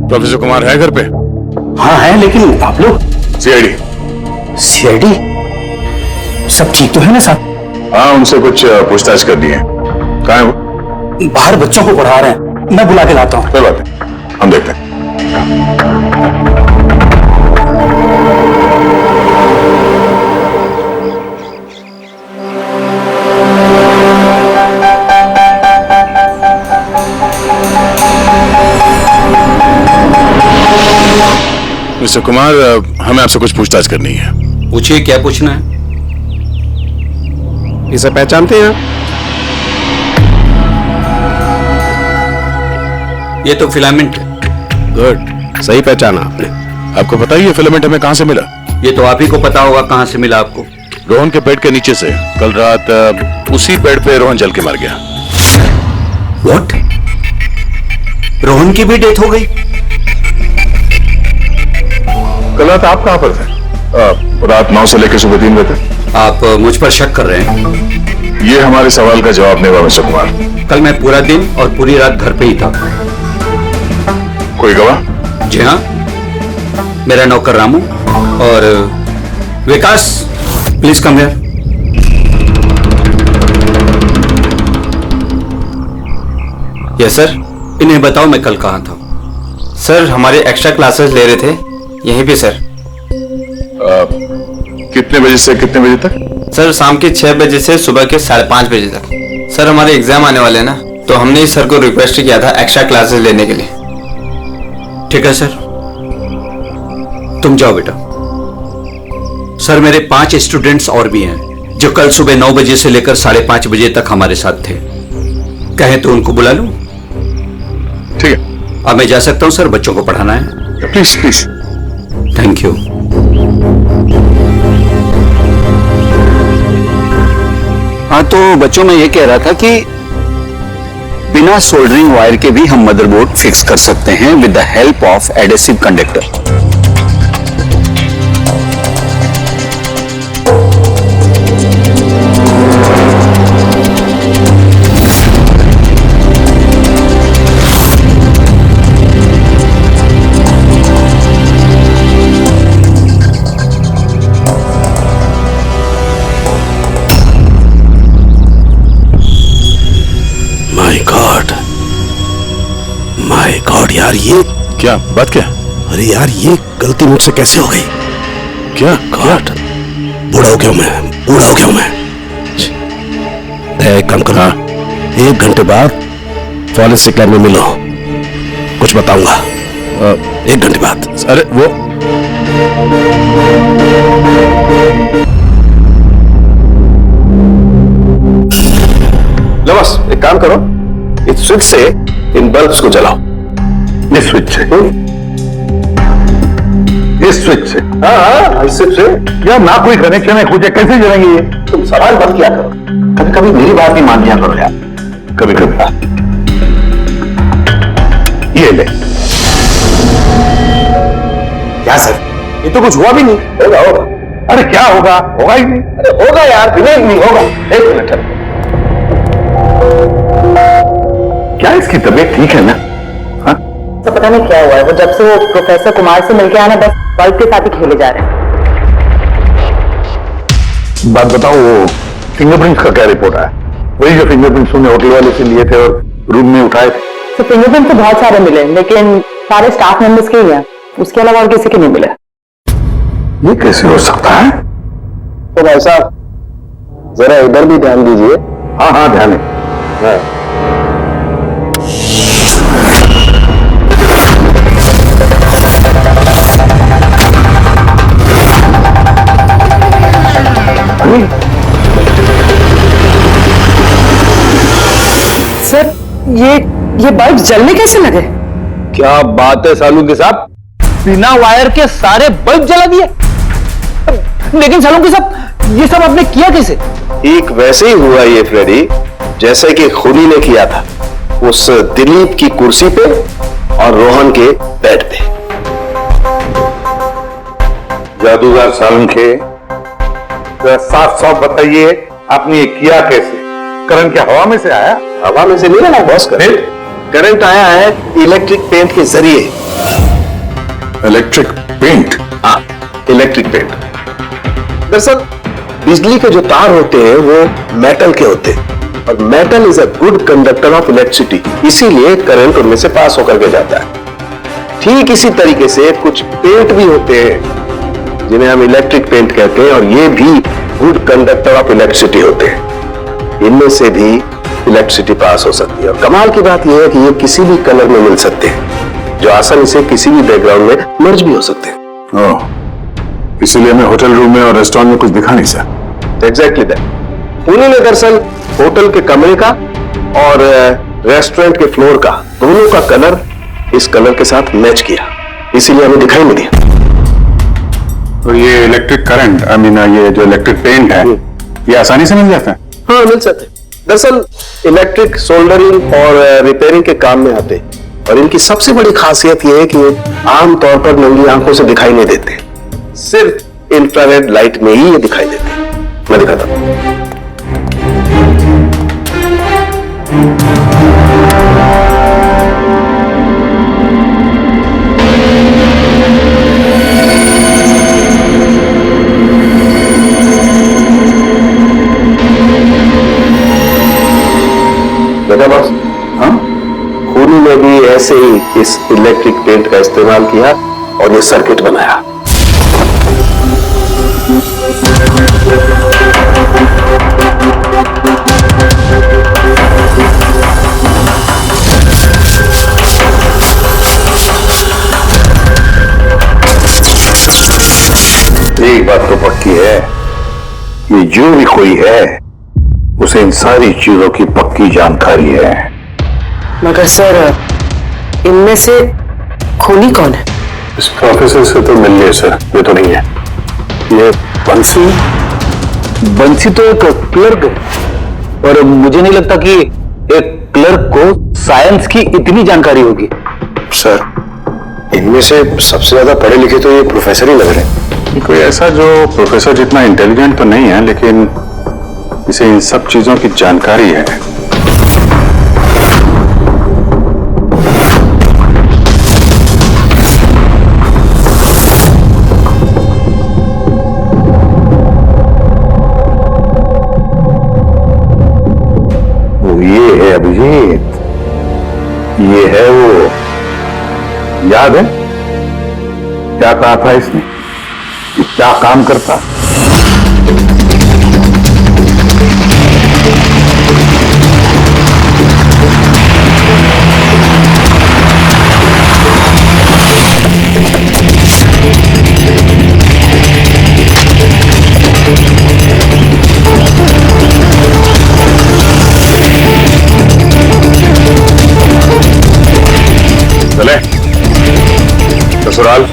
प्रोफेसर कुमार है घर पे? हाँ है, लेकिन आप लोग? सीआईडी। सीआईडी? सब ठीक तो है ना साहब? हाँ, उनसे कुछ पूछताछ कर दी है। कहाँ है वो? बाहर बच्चों को पढ़ा रहे हैं, मैं बुला के लाता हूँ। कोई बात नहीं, हम देखते हैं। मिस्टर कुमार, हमें आपसे कुछ पूछताछ करनी है। पूछिए, क्या पूछना है? इसे पहचानते हैं? ये तो फिलामेंट है। गुड, सही पहचाना आपने। आपको पता ही ये फिलामेंट हमें कहां से मिला? ये तो आप ही को पता होगा कहां से मिला आपको। रोहन के बेड के नीचे से। कल रात उसी बेड पे रोहन जल के मर गया। व्हाट? रोहन की भी डेथ हो गई? कल रात आप कहां पर थे? रात 9 से लेकर सुबह 3 बजे तक। आप मुझ पर शक कर रहे हैं? ये हमारे सवाल का जवाब नहीं हुआ मिस्टर कुमार। कल मैं पूरा दिन और पूरी रात घर पे ही था। कोई गवाह? जी हाँ, मेरा नौकर रामू और Vikas. Please come here. Yes sir. इन्हें बताओ मैं कल कहाँ था। सर हमारे एक्स्ट्रा क्लासेस ले रहे थे, यहीं पे सर। कितने बजे से कितने बजे तक? सर शाम के 6 बजे से सुबह के 5:30 बजे तक। सर हमारे एग्जाम आने वाले हैं ना, तो हमने सर को रिक्वेस्ट किया था एक्स्ट्रा क्लासेस लेने के लिए। ठीक है सर, तुम जाओ बेटा। सर मेरे 5 स्टूडेंट्स और भी हैं जो कल सुबह 9 बजे से लेकर 5:30 बजे तक हमारे साथ थे। कहें तो उनको बुला लूं? ठीक है, अब मैं जा सकता हूं सर, बच्चों को पढ़ाना है। Please please. Thank you. हाँ तो बच्चों, मैं ये कह रहा था कि बिना सोल्डरिंग वायर के भी हम मदरबोर्ड फिक्स कर सकते हैं with the help of adhesive conductor. My God यार, ये क्या बात? क्या? अरे यार, ये गलती मुझसे कैसे हो गई? क्या? गॉड, बूढ़ा हो गया मैं, बूढ़ा हो गया मैं। एक काम करो, 1 घंटे बाद फॉरेस्ट क्लब में मिलो, कुछ बताऊंगा। 1 घंटे बाद। अरे वो लो बस, एक काम करो, इस स्विच से इन बल्ब्स को जलाओ। इस स्विच से? इस स्विच से? हाँ, इस स्विच से। यार ना कोई कनेक्शन है, कुछ है, कैसे जलेंगे ये? तुम सवाल बंद किया करो, कभी कभी मेरी बात भी मान लिया करो यार। कभी कभी। ये ले। क्या सर, ये तो कुछ हुआ भी नहीं। होगा होगा। अरे क्या होगा? होगा ही नहीं। अरे होगा यार, बिलीव नहीं होगा। 1 मिनट। क्या इसकी तबीयत ठीक है ना? हाँ? तो पता नहीं क्या हुआ है, वो जब से वो प्रोफेसर कुमार से मिलके आना, बस बल्ब के साथ ही खेले जा रहे हैं। बात बताओ, वो फिंगरप्रिंट्स का क्या रिपोर्ट आया? वही जो फिंगरप्रिंट्स तुमने होटल वाले से लिए थे और रूम में उठाए थे? तो फिंगरप्रिंट तो बहुत सारे मिले, लेकिन सारे स्टाफ मेंबर्स के ही हैं, उसके अलावा और किसी के नहीं मिले। ये कैसे हो सकता है? तो भाई साहब, जरा इधर भी ध्यान दीजिए। हाँ हाँ, ध्यान है। हाँ। सर ये बल्ब जलने कैसे लगे? क्या बात है सालूकी साहब, बिना वायर के सारे बल्ब जला दिए? लेकिन सालूकी साहब, ये सब आपने किया कैसे? ठीक वैसे ही हुआ ये फ्रेडी, जैसे कि खूनी ने किया था उस दिलीप की कुर्सी पे और रोहन के बेड पे। जादूगर सालुंखे, साफ साफ बताइए, आपने ये किया कैसे? करंट क्या हवा में से आया? हवा में से नहीं ना बॉस, करंट आया है इलेक्ट्रिक पेंट के जरिए। Electric paint? हाँ, इलेक्ट्रिक पेंट। दरअसल बिजली के जो तार होते हैं वो मेटल के होते हैं, और metal is a good conductor of electricity, इसीलिए करंट उनमें से पास होकर के जाता है। ठीक इसी तरीके से कुछ पेंट भी होते हैं जिन्हें हम इलेक्ट्रिक पेंट कहते हैं, और ये भी गुड कंडक्टर ऑफ इलेक्ट्रिसिटी होते हैं। इनमें से भी इलेक्ट्रिसिटी पास हो सकती है, और कमाल की बात यह है कि ये किसी भी कलर में मिल सकते हैं, जो आसानी से किसी भी बैकग्राउंड में मर्ज भी हो सकते हैं। ओह, इसीलिए हमें होटल रूम में और रेस्टोरेंट में कुछ दिखा नहीं सर। Exactly that. उन्होंने दरअसल होटल के कमरे का और रेस्टोरेंट के फ्लोर का दोनों का कलर इस कलर के साथ मैच किया, इसीलिए हमें दिखाई नहीं दिया। तो ये इलेक्ट्रिक करंट, आई मीन ये जो इलेक्ट्रिक पेंट है, ये आसानी से मिल जाता है? हाँ, मिल सकते हैं। दरअसल इलेक्ट्रिक सोल्डरिंग और रिपेयरिंग के काम में आते हैं, और इनकी सबसे बड़ी खासियत यह है कि आमतौर पर नंगी आंखों से दिखाई नहीं देते, सिर्फ इंफ्रारेड लाइट में ही ये दिखाई देते हैं। मैं दिखाता हूं। देखा बॉस? हाँ, खूनी ने भी ऐसे ही इस इलेक्ट्रिक पेंट का इस्तेमाल किया और ये सर्किट बनाया। एक बात तो पक्की है, ये जो भी कोई है उसे इन सारी चीजों की पक्की जानकारी है। मगर सर, इनमें से खूनी कौन है? इस प्रोफेसर से तो मिल लिए सर, ये तो नहीं है। ये बंसी। बंसी तो एक क्लर्क है, और मुझे नहीं लगता कि एक क्लर्क को साइंस की इतनी जानकारी होगी। सर, इनमें से सबसे ज्यादा पढ़े लिखे तो ये प्रोफेसर ही लग रहे हैं। कोई ऐसा जो प्रोफेसर जितना इंटेलिजेंट तो नहीं है, लेकिन इसे इन सब चीजों की जानकारी है। वो ये है अभिजीत, ये है वो। याद है क्या कहा था इसने, कि क्या काम करता? चले ससुराल।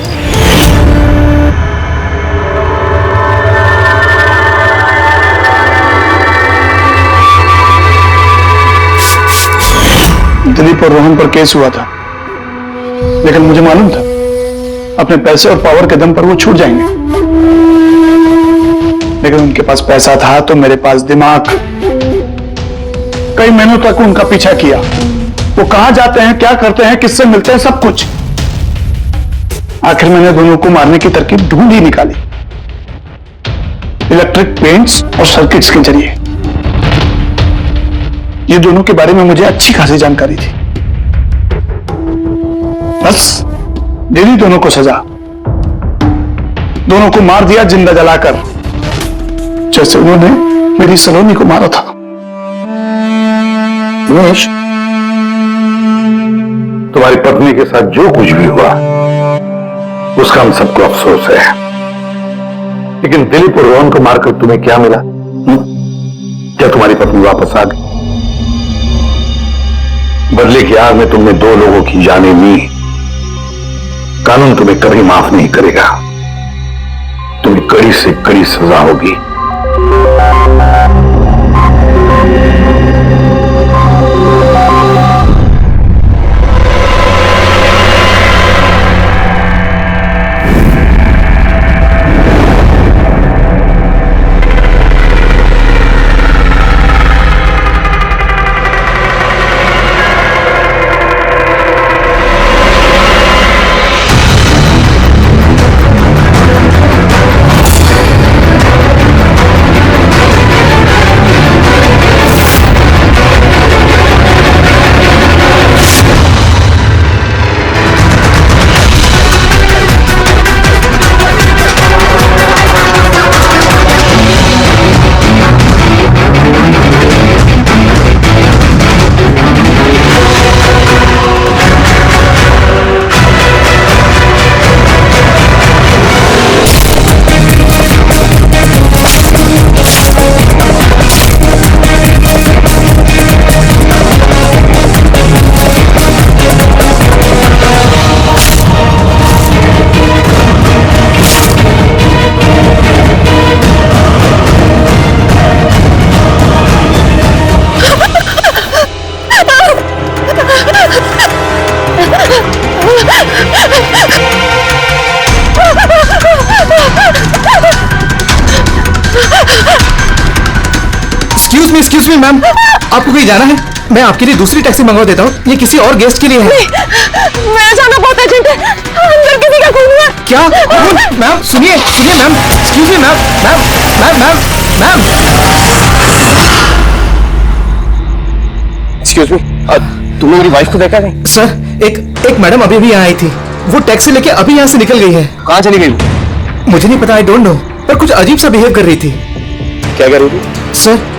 दिलीप और रोहन पर केस हुआ था, लेकिन मुझे मालूम था अपने पैसे और पावर के दम पर वो छूट जाएंगे। लेकिन उनके पास पैसा था तो मेरे पास दिमाग। कई महीनों तक उनका पीछा किया, वो कहां जाते हैं, क्या करते हैं, किससे मिलते हैं, सब कुछ। आखिर मैंने दोनों को मारने की तरकीब ढूंढ ही निकाली, इलेक्ट्रिक पेंट्स और सर्किट्स के जरिए। ये दोनों के बारे में मुझे अच्छी खासी जानकारी थी। बस दे दी दोनों को सजा, दोनों को मार दिया जिंदा जलाकर, जैसे उन्होंने मेरी सलोनी को मारा था। उमेश, तुम्हारी पत्नी के साथ जो कुछ भी हुआ उसका हम सबको अफसोस है, लेकिन दिलीप और रोहन को मारकर तुम्हें क्या मिला? क्या तुम्हारी पत्नी वापस आ गई? बदले की आग में तुमने दो लोगों की जानें ली। कानून तुम्हें कभी माफ नहीं करेगा, तुम्हें कड़ी से कड़ी सजा होगी। एक्सक्यूज मी मैम, आपको कहीं जाना है? मैं आपके लिए दूसरी टैक्सी मंगवा देता हूँ, ये किसी और गेस्ट के लिए है। मैं जाना बहुत अर्जेंट है, अंदर किसी का खून हुआ। क्या? मैम सुनिए सुनिए ma'am, excuse me ma'am, ma'am ma'am ma'am ma'am excuse me, तुमने मेरी वाइफ को देखा नहीं? सर एक मैडम अभी भी यहाँ आई थी, वो टैक्सी लेके अभी यहाँ से निकल गई है। कहाँ चली गई? मुझे नहीं पता, आई डोंट नो, पर कुछ अजीब सा बिहेव कर रही थी। क्या कर रही थी?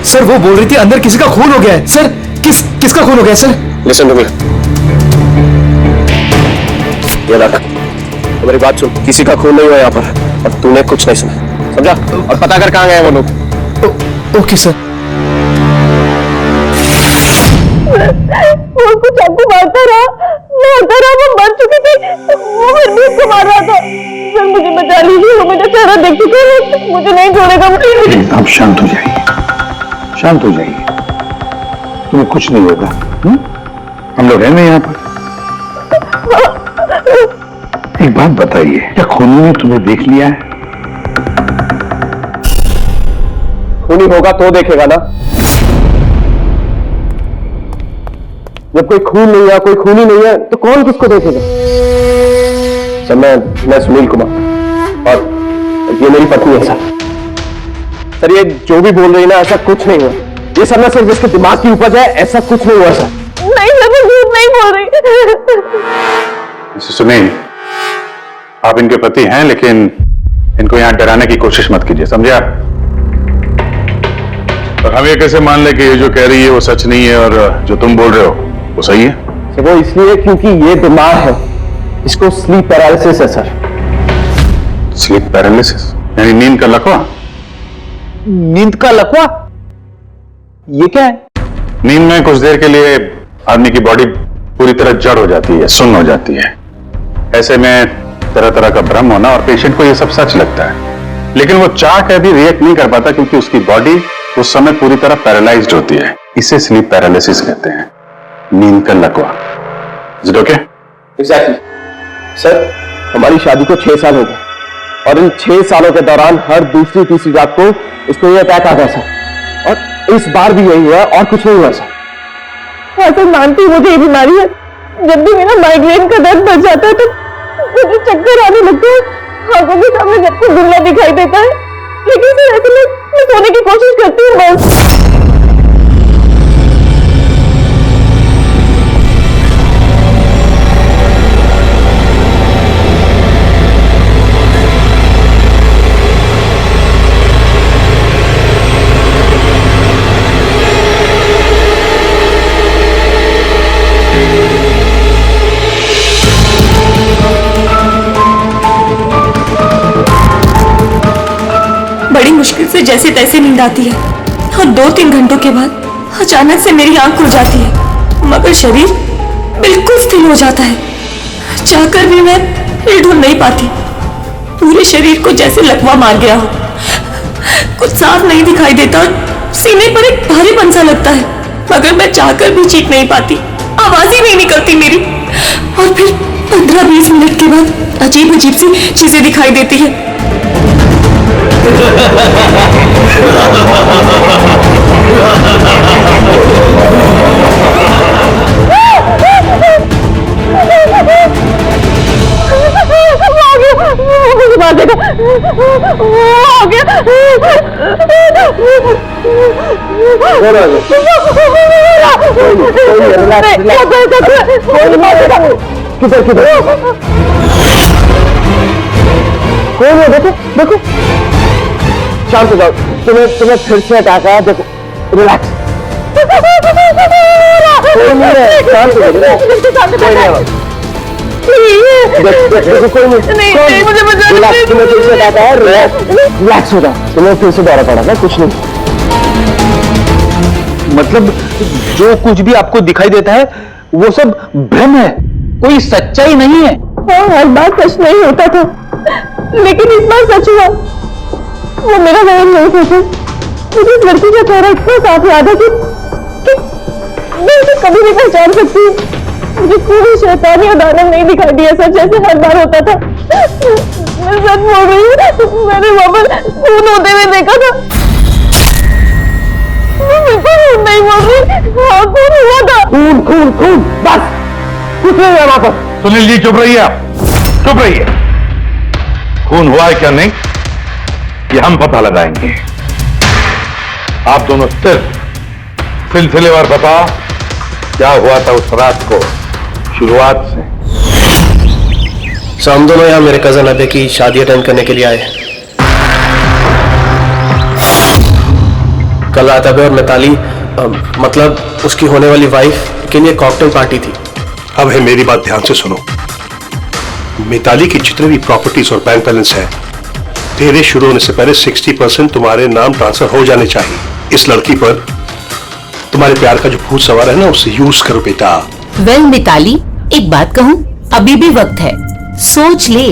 सर वो बोल रही थी अंदर किसी का खून हो गया है। सर किसका खून हो गया सर? लिसन टू मी, ये रख, मेरी बात सुन, किसी का खून नहीं हुआ यहाँ पर और तूने कुछ नहीं सुना, समझा? और पता कर कहाँ गए वो लोग। Okay sir. वो कुछ आपको मारता रहा, वो मर चुकी थी, वो फिर भी उसको मार रहा था। सर मुझे बचा लीजिए, वो मेरा चेहरा देख चुका है, मुझे नहीं छोड़ेगा। आप शांत हो जाइए, शांत हो जाइए, तुम्हें कुछ नहीं होगा। हम लोग हैं ना यहाँ पर। एक बात बताइए, क्या खूनी ने तुम्हें देख लिया है? खूनी होगा तो देखेगा ना, जब कोई खून नहीं है, कोई खूनी नहीं है, तो कौन किसको देखेगा? सर मैं सुनील कुमार और ये मेरी पत्नी है सर। ये जो भी बोल रही है ना, ऐसा कुछ नहीं हुआ, ये सब ना सिर्फ जिसके दिमाग की उपज है, ऐसा कुछ नहीं हुआ सर। नहीं सर, मैं झूठ नहीं बोल रही। सुनील, आप इनके पति हैं, लेकिन इनको यहां डराने की कोशिश मत कीजिए, समझे आप? और हम ये कैसे मान ले कि ये जो कह रही है वो सच नहीं है और जो तुम बोल रहे हो वो सही है? सर वो इसलिए क्योंकि ये बीमार है, इसको स्लीप पैरालिसिस है सर। स्लीप पैरालिसिस यानी नींद का लकवा? नींद का लकवा? ये क्या है? नींद में कुछ देर के लिए आदमी की बॉडी पूरी तरह जड़ हो जाती है, सुन्न हो जाती है। ऐसे में तरह तरह का भ्रम होना, और पेशेंट को ये सब सच लगता है, लेकिन वो चाह कर भी रिएक्ट नहीं कर पाता क्योंकि उसकी बॉडी उस समय पूरी तरह पैरालाइज्ड होती है। इसे स्लीप पैरालिसिस कहते हैं, नींद का लकवा। Is it okay? Exactly sir, हमारी शादी को 6 साल हो गए और इन 6 सालों के दौरान हर दूसरी तीसरी रात को इसको ये अटैक आ गया सर, और इस बार भी यही हुआ और कुछ नहीं हुआ सर। हाँ सर, मानती हूँ मुझे ये बीमारी है। जब भी मेरा माइग्रेन का दर्द बढ़ जाता है तो मुझे चक्कर आने लगते हैं, आंखों के सामने जब कुछ धुंधला दिखाई देता है, लेकिन सर ऐसे में मैं सोने की कोशिश करती हूँ बस। बड़ी मुश्किल से जैसे तैसे नींद आती है और 2-3 घंटों के बाद अचानक से मेरी आंख खुल जाती है, मगर शरीर बिल्कुल स्थिर हो जाता है। चाहकर भी मैं हिल-डुल नहीं पाती, पूरे शरीर को जैसे लकवा मार गया हो। कुछ साफ नहीं दिखाई देता और सीने पर एक भारीपन सा लगता है, मगर मैं चाहकर भी चीख नहीं पाती, आवाज ही नहीं निकलती मेरी। और फिर 15-20 मिनट के बाद अजीब अजीब सी चीजें दिखाई देती है। मार देगा, हो गया। किधर किधर कौन है? देखो देखो, शांत हो जाओ, तुम्हें फिर से अटैक आया, देखो रिलैक्स, शांत हो जाओ, कोई नहीं, मुझे बचा, तुम्हें फिर से अटैक आया, रिलैक्स हो जाओ, तुम्हें फिर से दौरा पड़ा था, कुछ नहीं। मतलब जो कुछ भी आपको दिखाई देता है वो सब भ्रम है, कोई सच्चाई नहीं है। हाँ, हर बार सच नहीं होता था, लेकिन इस बार सच हुआ। वो मेरा वहम नहीं था सर। मुझे इस लड़की का चेहरा इतना साफ याद है कि मैं उसे कभी नहीं पहचान सकती। मुझे कोई शैतानी और दानव नहीं दिखाई दिया सर, जैसे हर बार होता था। मैं सच बोल रही हूँ, मैंने वहां पर खून होते हुए देखा था। मैं बिल्कुल खून खून, बस कुछ नहीं है वहां पर। सुनील जी चुप रहिए, आप चुप रहिए। खून हुआ है क्या नहीं ये हम पता लगाएंगे। आप दोनों सिर्फ सिलसिलेवार बताओ क्या हुआ था उस रात को शुरुआत से। सो हम दोनों यहाँ मेरे कजन अबे की शादी अटेंड करने के लिए आए। कल रात अबे और मिताली मतलब उसकी होने वाली वाइफ के लिए कॉकटेल पार्टी थी। अब है मेरी बात ध्यान से सुनो। मिताली की जितने भी प्रॉपर्टीज और बैंक बैलेंस है तेरे शुरू होने से पहले 60% तुम्हारे नाम ट्रांसफर हो जाने चाहिए। इस लड़की पर तुम्हारे प्यार का जो भूत सवार है ना उसे यूज करो बेटा। वेल मिताली, एक बात कहूँ, अभी भी वक्त है, सोच ले।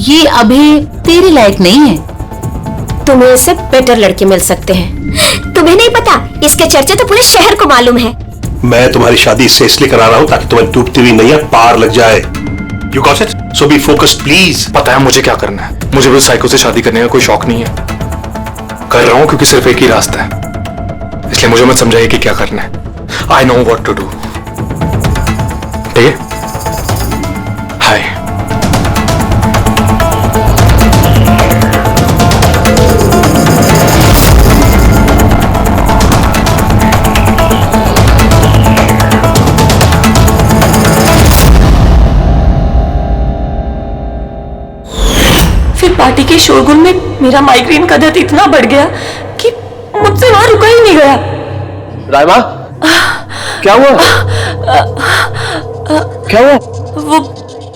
ये अभी तेरे लायक नहीं है। तुम्हें इससे बेटर लड़के मिल सकते हैं। तुम्हें नहीं पता, इसके चर्चे तो पूरे शहर को मालूम है। मैं तुम्हारी शादी इससे इसलिए करा रहा हूं ताकि तुम्हें डूबती हुई नैया पार लग जाए। You got it? So be focused please. पता है मुझे क्या करना है। मुझे भी साइको से शादी करने का कोई शौक नहीं है। कर रहा हूं क्योंकि सिर्फ एक ही रास्ता है, इसलिए मुझे मत समझाइए कि क्या करना है। I know what to do. ठीक है? हाय। फिर पार्टी के शोरगुल में मेरा माइग्रेन का दर्द इतना बढ़ गया कि मुझसे वहां रुका ही नहीं गया। राइमा, क्या हुआ? क्या हुआ? वो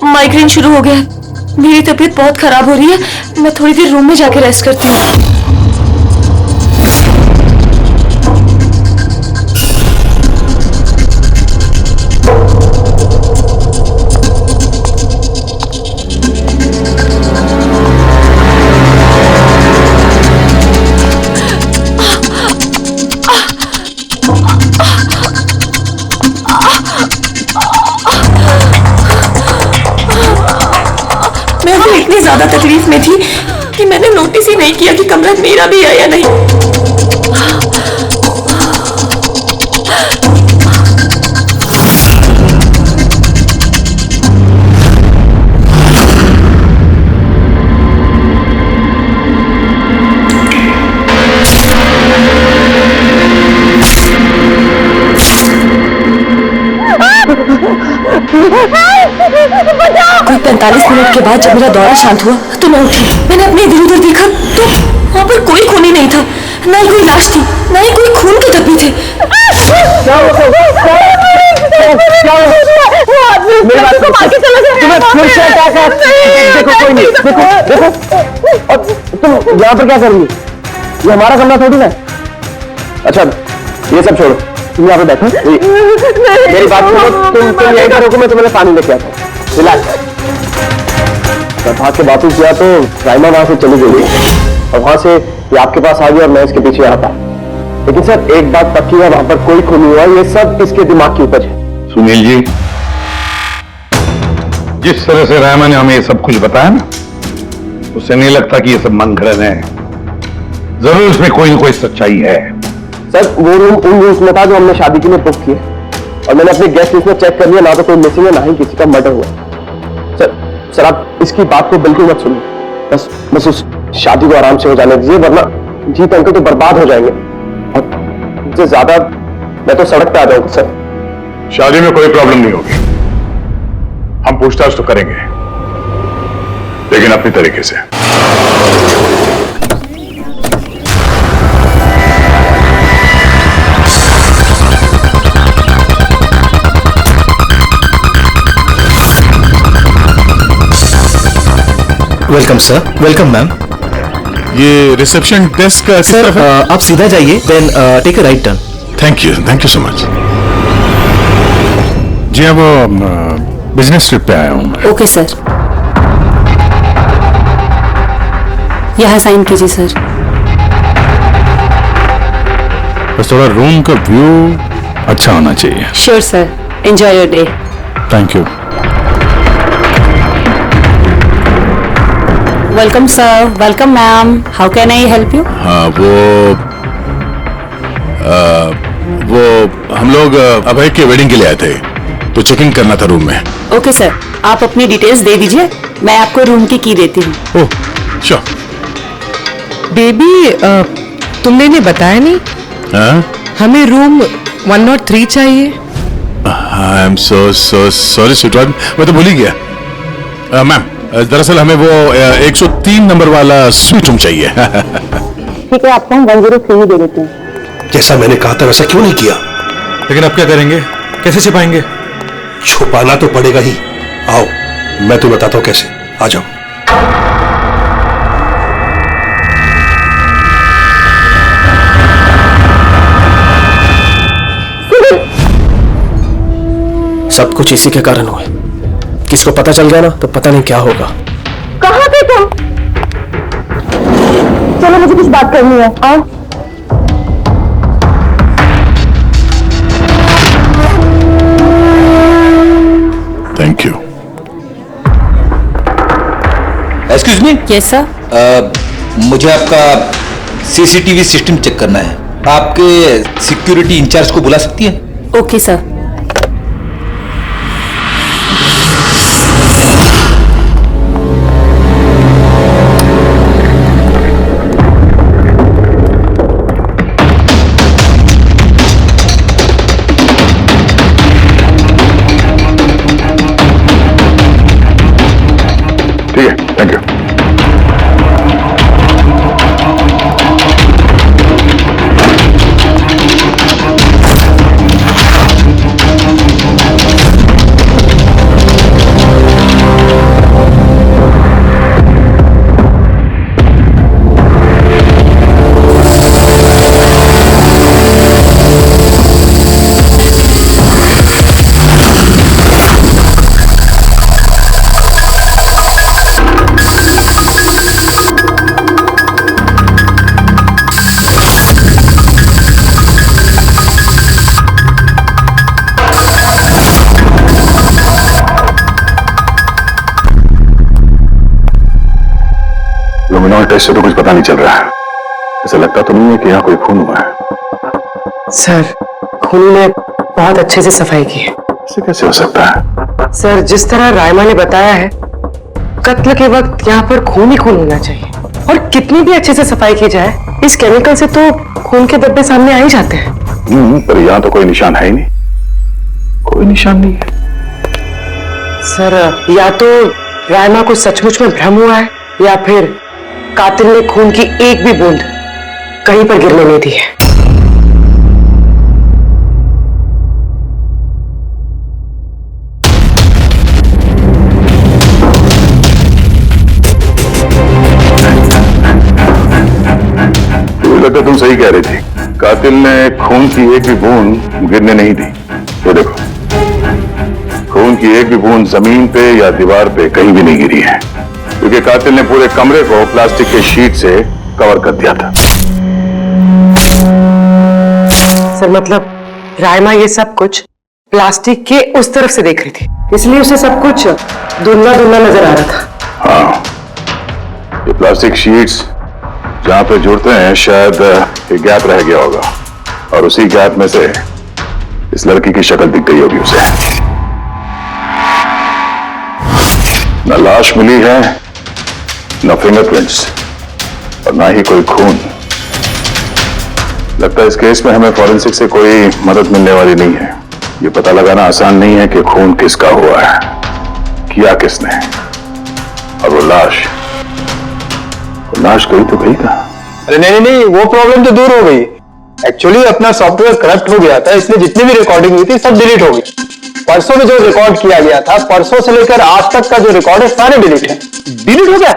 माइग्रेन शुरू हो गया। मेरी तबीयत बहुत खराब हो रही है। मैं थोड़ी देर रूम में जाके रेस्ट करती हूँ। इतनी ज्यादा तकलीफ में थी कि मैंने नोटिस ही नहीं किया कि कमरा मेरा भी है या नहीं। कोई 45 मिनट के बाद जब मेरा दौरा शांत हुआ तो मैं उठी। मैंने अपने इधर उधर देखा तो वहां पर कोई खून ही नहीं था, ना ही कोई लाश थी, ना ही कोई खून के धब्बे थे। देखो कोई नहीं, देखो तुम यहाँ पर क्या कर रही हो? ये हमारा कमरा थोड़ी ना। अच्छा ये सब छोड़ो, तुम यहाँ पे बैठो। मेरी बात सुनो, तुम यहीं पर रुको, मैं तुम्हें पानी लेके आता हूँ। रिलैक्स। जब भाग के वापस गया तो राइमा वहां से चली गई और वहां से ये आपके पास आ गया और मैं इसके पीछे आ था। लेकिन सर एक बात पक्की है, वहां पर कोई खून नहीं हुआ। ये सब इसके दिमाग की उपज है। सुनील जी, जिस तरह से राइमा ने हमें ये सब कुछ बताया ना, उससे नहीं लगता कि ये सब मन घड़न है। जरूर इसमें कोई ना कोई सच्चाई है। सर वो रूम उन रूम्स में था जो हमने शादी के लिए बुक किए और मैंने अपनी गेस्ट लिस्ट में चेक कर लिया, ना तो कोई मिसिंग है ना ही किसी का मर्डर हुआ। सर आप इसकी बात को बिल्कुल मत सुनिए। बस उस शादी को आराम से हो जाने दीजिए, वरना जीत अंकल तो बर्बाद हो जाएंगे और इससे ज्यादा मैं तो सड़क पे आ जाऊंगा। सर शादी में कोई प्रॉब्लम नहीं होगी, हम पूछताछ तो करेंगे लेकिन अपनी तरीके से। Welcome sir. Welcome ma'am. ये रिसेप्शन डेस्क का सर आप सीधा जाइए, then take a right turn. Thank you so much. जी हाँ, वो बिजनेस ट्रिप पे आया हूँ। ओके सर, यहाँ साइन कीजिए सर। बस थोड़ा रूम का व्यू अच्छा होना चाहिए। Sure sir, enjoy your day. Thank you. Welcome sir. Welcome ma'am. How can I help you? हाँ वो वो हम लोग अभय के वेडिंग के लिए आए थे, तो चेकिंग करना था रूम में। ओके सर, आप अपनी डिटेल्स दे दीजिए, मैं आपको रूम की देती हूँ। Oh sure. बेबी तुमने इन्हें बताया नहीं? हाँ? हमें रूम 103 चाहिए। I am so sorry sweetheart, मैं तो भूल ही गया। मैम दरअसल हमें वो 103 नंबर वाला स्वीट रूम चाहिए। ठीक है, आपको हम 103 दे देते हैं। जैसा मैंने कहा था वैसा क्यों नहीं किया? लेकिन अब क्या करेंगे, कैसे छिपाएंगे? छुपाना तो पड़ेगा ही। आओ मैं तुम्हें बताता हूं कैसे, आ जाओ। सब कुछ इसी के कारण हुआ है। किसको पता चल गया ना तो पता नहीं क्या होगा। कहाँ थे तुम? चलो मुझे कुछ बात करनी है, आओ। Thank you. Excuse me. Yes sir. मुझे आपका सीसीटीवी सिस्टम चेक करना है। आपके सिक्योरिटी इंचार्ज को बुला सकती है? Okay sir. ठीक है, थैंक यू। लुमिनॉल टेस्ट से तो कुछ पता नहीं चल रहा है। ऐसा लगता तो नहीं है कि यहाँ कोई खून हुआ है। सर खून ने बहुत अच्छे से सफाई की है। ऐसे कैसे हो सकता है? सर जिस तरह रायमा ने बताया है, कत्ल के वक्त यहाँ पर खून ही खून होना चाहिए। और कितनी भी अच्छे से सफाई की जाए, इस केमिकल से तो खून के धब्बे सामने आ ही जाते हैं। पर यहाँ तो कोई निशान है ही नहीं, कोई निशान नहीं है। सर या तो रायमा को सचमुच में भ्रम हुआ है, या फिर कातिल ने खून की एक भी बूंद कहीं पर गिरने नहीं दी है। मुझे लगता तुम सही कह रही थी, कातिल ने खून की एक भी बूंद गिरने नहीं दी। ये देखो, खून की एक भी बूंद जमीन पे या दीवार पे कहीं भी नहीं गिरी है, क्योंकि कातिल ने पूरे कमरे को प्लास्टिक के शीट से कवर कर दिया था। सर मतलब रायमा ये सब कुछ प्लास्टिक के उस तरफ से देख रही थी, इसलिए उसे सब कुछ धुंधला धुंधला नजर आ रहा था। हाँ, ये प्लास्टिक शीट्स जहां पे जुड़ते हैं, शायद एक गैप रह गया होगा, और उसी गैप में से इस लड़की की शक्ल दिख गई होगी उसे। न लाश मिली है, न फिंगरप्रिंट्स, और ना ही कोई खून। लगता है इस केस में हमें फॉरेंसिक से कोई मदद मिलने वाली नहीं है। ये पता लगाना आसान नहीं है कि खून किसका हुआ है, किया किसने, और वो लाश गई तो गई था। अरे नहीं, वो प्रॉब्लम तो दूर हो गई। एक्चुअली अपना सॉफ्टवेयर करप्ट हो गया था, इसलिए जितनी भी रिकॉर्डिंग हुई थी सब डिलीट हो गई। परसों में जो रिकॉर्ड किया गया था, परसों से लेकर आज तक का जो रिकॉर्ड है सारे डिलीट है। डिलीट हो गया।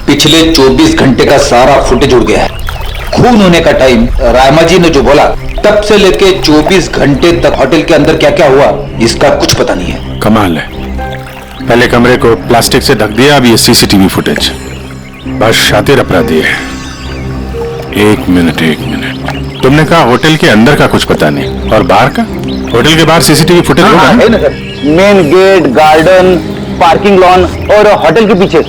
पिछले 24 घंटे का सारा फुटेज उड़ गया है। खून होने का टाइम रायमा जी ने जो बोला, तब से लेके 24 घंटे तक होटल के अंदर क्या क्या हुआ इसका कुछ पता नहीं है। कमाल है, पहले कमरे को प्लास्टिक से ढक दिया, अब ये सीसीटीवी फुटेज। बस शातिर अपराधी है। एक मिनट, तुमने कहा होटल के अंदर का कुछ पता नहीं, और बाहर का? होटल के बाहर सीसीटीवी फुटेज होगा? है ना sir, main gate, garden, parking lawn और होटल के पीछे।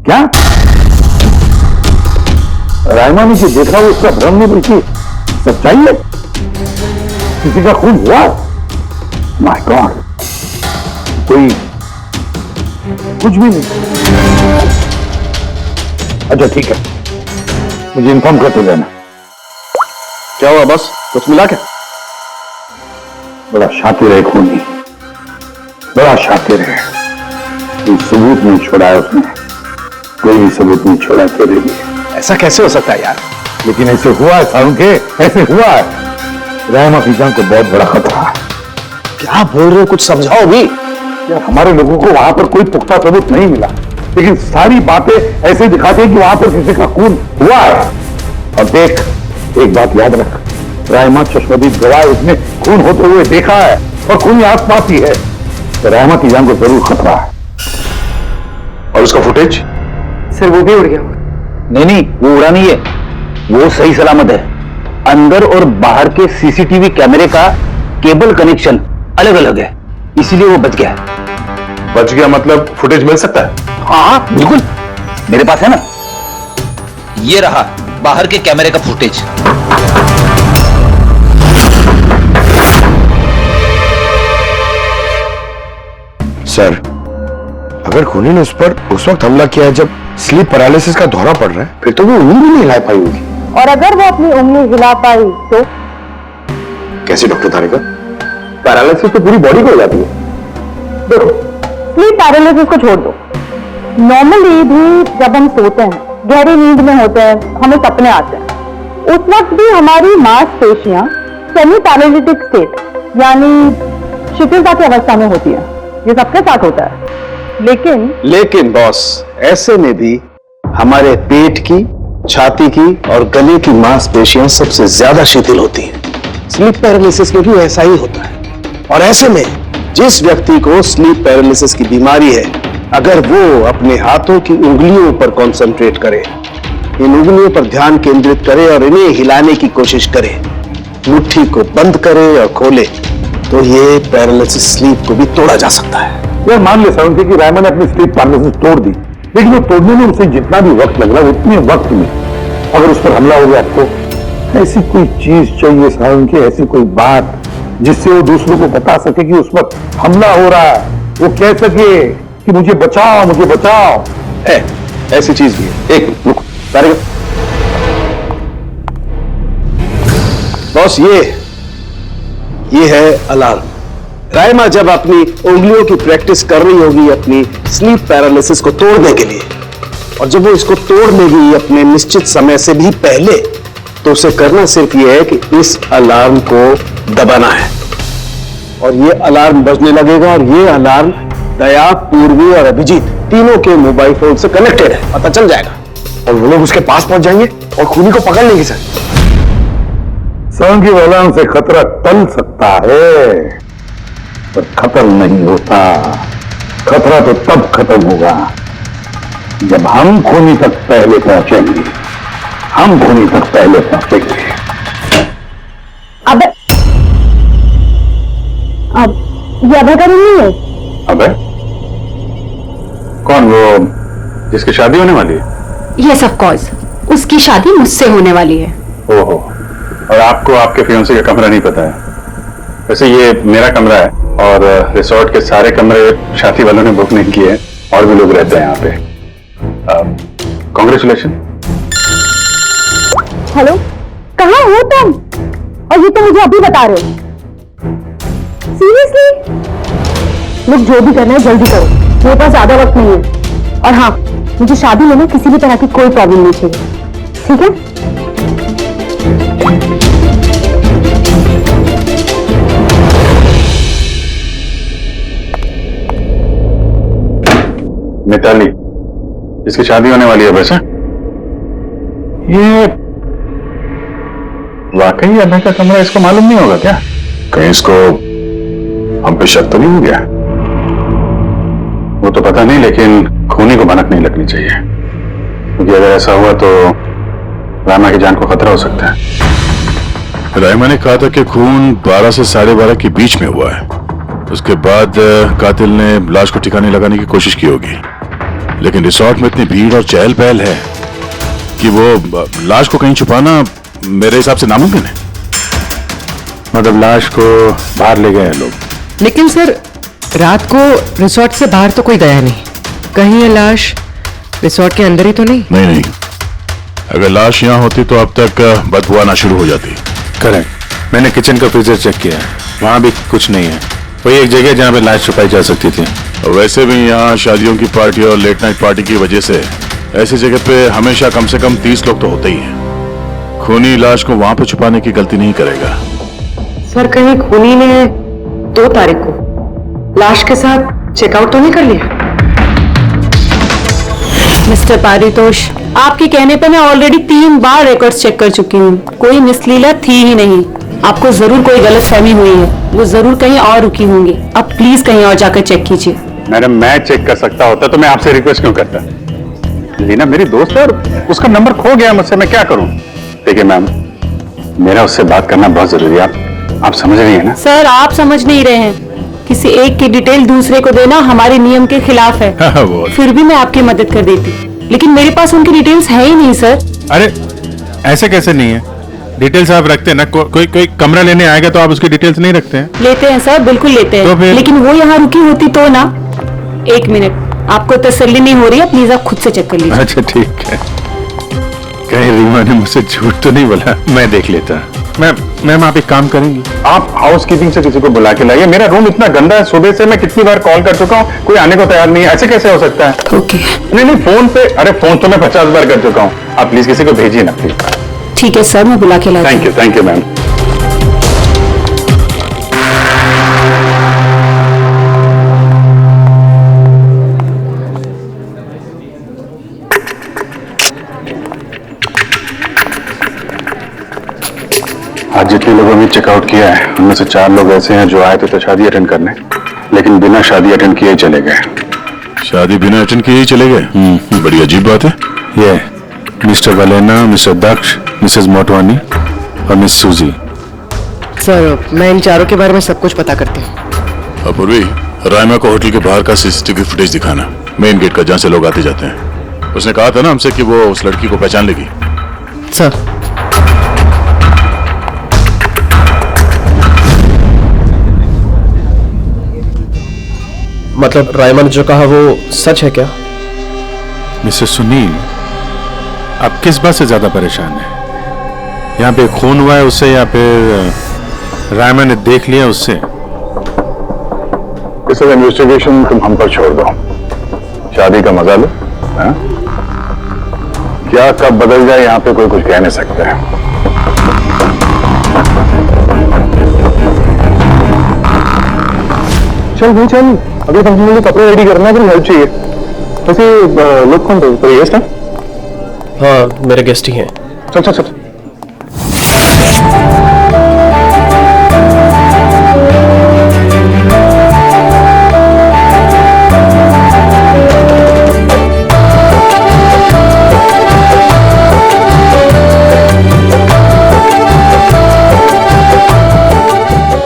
क्या रायमा ने जो देखा वो उसका भ्रम नहीं बल्कि सच्चाई है? किसी का खून हुआ? माय गॉड, कोई कुछ भी नहीं। अच्छा ठीक है, मुझे इन्फॉर्म करते रहना। क्या हुआ बस, कुछ मिला क्या? बड़ा शातिर है खूनी, बड़ा शातिर है। कोई सबूत नहीं छोड़ा है उसने, कोई भी सबूत नहीं छोड़ा तेरे लिए। ऐसा कैसे हो सकता है यार? लेकिन ऐसे हुआ है सारुण के, ऐसे हुआ है। रायमा की जान को बहुत बड़ा खतरा है। क्या बोल रहे हो, कुछ समझाओ भी। यार हमारे लोगों को वहां पर कोई पुख्ता सबूत नहीं मिला, लेकिन सारी बातें ऐसे दिखाती है कि वहां पर किसी का खून हुआ है। और देख, एक बात याद रख, रायमा चश्मदीद गवाह, उसने खून होते हुए देखा है और खून आसपास ही है, तो रायमा की जान को जरूर खतरा है। और उसका फुटेज? सर वो भी उड़ गया। नहीं, वो उड़ा नहीं है, वो सही सलामत है। अंदर और बाहर के सीसीटीवी कैमरे का केबल कनेक्शन अलग अलग है, इसीलिए वो बच गया है। बच गया मतलब फुटेज मिल सकता है? हाँ बिल्कुल, मेरे पास है ना। ये रहा बाहर के कैमरे का फुटेज। सर, अगर खूनी ने उस पर उस वक्त हमला किया जब स्लीप पैरालिसिस का दौरा पड़ रहा है, फिर तो वो उंगली भी नहीं हिला पाई होगी। और अगर वो अपनी उंगली हिला पाई तो? कैसे डॉक्टर धारेगा? पैरालिसिस तो पूरी बॉडी को हो जाती है। देखो, स्लीप पैरालिसिस को छोड़ दो, नॉर्मली भी जब हम सोते हैं, गहरी नींद में होते हैं, हमें सपने आते हैं, उस वक्त भी हमारी मांसपेशियां सेमी पैरालिटिक स्टेट यानी शिथिलता की अवस्था में होती है। ये सबके साथ होता है। लेकिन बॉस, ऐसे में भी हमारे पेट की, छाती की और गले की मांसपेशियां सबसे ज्यादा शिथिल होती हैं। स्लीप पैरालिसिस में भी ऐसा ही होता है। और ऐसे में जिस व्यक्ति को स्लीप पैरालिसिस की बीमारी है, अगर वो अपने हाथों की उंगलियों पर कंसंट्रेट करे, इन उंगलियों पर ध्यान केंद्रित करे और इन्हें हिलाने की कोशिश करे, मुट्ठी को बंद करे और खोले, तो ये पैरालिसिस स्लीप को भी तोड़ा जा सकता है। यार मान ले सारुण कि रायमा ने अपनी स्लीप पैरालिसिस तोड़ दी, लेकिन वो तोड़ने में उसे जितना भी वक्त लग रहा है, उतने वक्त में अगर उस पर हमला हो गया तो ऐसी कोई चीज चाहिए सारुण की, ऐसी कोई बात जिससे वो दूसरों को बता सके कि उस वक्त हमला हो रहा है, वो कह सके कि मुझे बचाओ, मुझे बचाओ। है, ऐसी चीज भी है। एक रुक, बॉस, ये है अलार्म। रायमा जब अपनी उंगलियों की प्रैक्टिस कर रही होगी अपनी स्लीप पैरालिसिस को तोड़ने के लिए, और जब वो इसको तोड़ लेगी अपने निश्चित समय से भी पहले, तो उसे करना सिर्फ ये है कि इस अलार्म को दबाना है, और ये अलार्म बजने लगेगा। और ये अलार्म दया, पूर्वी और अभिजीत तीनों के मोबाइल फोन से कनेक्टेड है, पता चल जाएगा, और वो लोग उसके पास पहुंच जाएंगे और खूनी को पकड़ लेंगे। सर, सारुण की अलार्म से खतरा टल सकता है, पर खत्म नहीं होता। खतरा तो तब खत्म होगा जब हम खूनी तक पहले पहुंचेंगे। हम खूनी तक पहले पहुंचेंगे। अब ये अभय का नहीं है? अबे कौन, वो जिसकी शादी होने वाली है? यस ऑफ कोर्स, उसकी शादी मुझसे होने वाली है। ओहो, और आपको आपके फियांसे का कमरा नहीं पता है? वैसे ये मेरा कमरा है और रिसोर्ट के सारे कमरे शादी वालों ने बुक नहीं किए, और भी लोग रहते हैं यहाँ पे। कांग्रेचुलेशन। हेलो, कहाँ हो तुम? और ये तो मुझे अभी बता रहे हो? सीरियसली? लोग जो भी करना है जल्दी करो, मेरे पास ज्यादा वक्त नहीं है। और हाँ, मुझे शादी में ना किसी भी तरह की कोई प्रॉब्लम नहीं चाहिए, ठीक है? मिताली, जिसकी शादी होने वाली है, वैसे ये वाकई अभय का कमरा इसको मालूम नहीं होगा क्या? कहीं इसको हम पे शक तो नहीं हो गया? वो तो पता नहीं, लेकिन खूनी को भनक नहीं लगनी चाहिए, क्योंकि अगर ऐसा हुआ तो रायमा की जान को खतरा हो सकता है। रायमा ने कहा था कि खून 12 से 12:30 के बीच में हुआ है। उसके बाद कातिल ने लाश को ठिकाने लगाने की कोशिश की होगी। लेकिन रिसोर्ट में इतनी भीड़ और चहल पहल है कि वो लाश को कहीं छुपाना मेरे हिसाब से नामुमकिन है। मतलब लाश को बाहर ले गए हैं लोग। लेकिन सर, रात को रिसोर्ट से बाहर तो कोई गया नहीं। कहीं ये लाश रिसोर्ट के अंदर ही तो नहीं? नहीं, अगर लाश यहाँ होती तो अब तक बदबू आना शुरू हो जाती। करेक्ट। मैंने किचन का फ्रीजर चेक किया है, वहां भी कुछ नहीं है। वही एक जगह जहाँ पे लाश छुपाई जा सकती थी। वैसे भी यहाँ शादियों की पार्टी और लेट नाइट पार्टी की वजह से ऐसी जगह पे हमेशा कम से कम 30 लोग तो होते ही हैं। खूनी लाश को वहां पे छुपाने की गलती नहीं करेगा। सर, कहीं खूनी ने 2 तारीख को लाश के साथ चेकआउट तो नहीं कर लिया? मिस्टर पारितोष, आपके कहने पर मैं ऑलरेडी 3 बार रिकॉर्ड्स चेक कर चुकी हूँ। कोई मिसलीला थी ही नहीं। आपको जरूर कोई गलतफहमी हुई है, वो जरूर कहीं और रुकी होंगी। अब प्लीज कहीं और जाकर चेक कीजिए। मैडम, मैं चेक कर सकता होता तो मैं आपसे रिक्वेस्ट क्यों करता? लीना मेरी दोस्त है और उसका नंबर खो गया मुझसे, मैं क्या करूं? देखिए मैम, मेरा उससे बात करना बहुत जरूरी है। आप समझ रही है ना? सर, आप समझ नहीं रहे हैं। किसी एक की डिटेल दूसरे को देना हमारे नियम के खिलाफ है। फिर भी मैं आपकी मदद कर देती, लेकिन मेरे पास उनकी डिटेल्स है ही नहीं सर। अरे ऐसे कैसे नहीं है? डिटेल्स आप रखते हैं ना। कोई कमरा लेने आएगा तो आप उसकी डिटेल्स नहीं रखते हैं? लेते हैं सर, बिल्कुल लेते हैं। तो लेकिन वो यहाँ रुकी होती तो ना। 1 मिनट, आपको तसल्ली नहीं हो रही है, प्लीज आप खुद से चेक कर लीजिए। अच्छा ठीक है। कहीं रीमा ने मुझसे झूठ तो नहीं बोला? मैं देख लेता। मैम आप एक काम करेंगी, आप हाउसकीपिंग से किसी को बुला के लाइए। मेरा रूम इतना गंदा है, सुबह से मैं कितनी बार कॉल कर चुका हूँ, कोई आने को तैयार नहीं है। ऐसे कैसे हो सकता है? ओके। नहीं, फोन पे, अरे फोन तो मैं 50 बार कर चुका हूँ। आप प्लीज किसी को भेजिए ना प्लीज। ठीक है सर, मैं बुला के लाती हूँ। Thank you ma'am. आज जितने लोगों ने चेकआउट किया है उनमें से 4 लोग ऐसे हैं जो आए थे तो शादी अटेंड करने, लेकिन बिना शादी अटेंड किए ही चले गए। शादी बिना अटेंड किए ही चले गए? बड़ी अजीब बात है। ये मिस्टर वलेना, मिस्टर दक्ष, मिसेस मोटवानी और मिस सूजी। सर, मैं इन चारों के बारे में सब कुछ पता करती हूँ। अपूर्वी, रायमा को होटल के बाहर का सीसीटीवी फुटेज दिखाना, मेन गेट का, जहाँ से लोग आते जाते हैं। उसने कहा था ना हमसे कि वो उस लड़की को पहचान लेगी। सर, मतलब रायमा ने जो कहा वो सच है क्या? मिस्टर सुनील, आप किस बात से ज्यादा परेशान हैं? यहाँ पे खून हुआ है उससे या फिर रायमा ने देख लिया उससे? इस इन्वेस्टिगेशन तुम हम पर छोड़ दो, शादी का मजा लो। हाँ? क्या कब बदल जाए यहाँ पे कोई कुछ कह नहीं सकता है। चल भाई चल, अभी फंक्शन के लिए कपड़े रेडी करना है, फिर हेल्प चाहिए। वैसे लोग कौन थे? कोई गेस्ट है? हाँ, मेरे गेस्ट ही हैं। चल चल चल।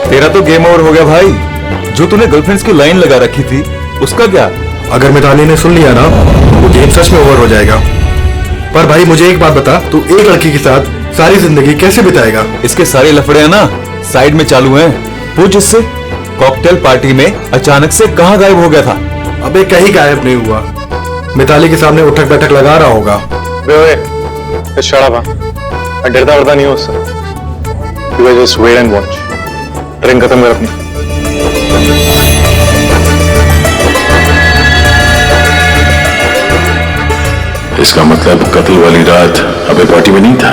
तेरा तो गेम ओवर हो गया भाई। जो तूने गर्लफ्रेंड्स की लाइन लगा रखी थी उसका क्या? अगर मिताली ने सुन लिया ना तो गेम सच में ओवर हो जाएगा। पर भाई मुझे एक बात बता, तू एक लड़की के साथ सारी जिंदगी कैसे बिताएगा? इसके सारे लफड़े ना साइड में चालू हैं। पूछ इससे, कॉकटेल पार्टी में अचानक से कहाँ गायब हो गया था? अबे कहीं गायब नहीं हुआ, मिताली के सामने उठक बैठक लगा रहा होगा। मैं डरता वरता नहीं हूँ उससे। Just wait and watch. Drink खत्म कर अपनी। इसका मतलब कत्ल वाली रात अबे पार्टी में नहीं था।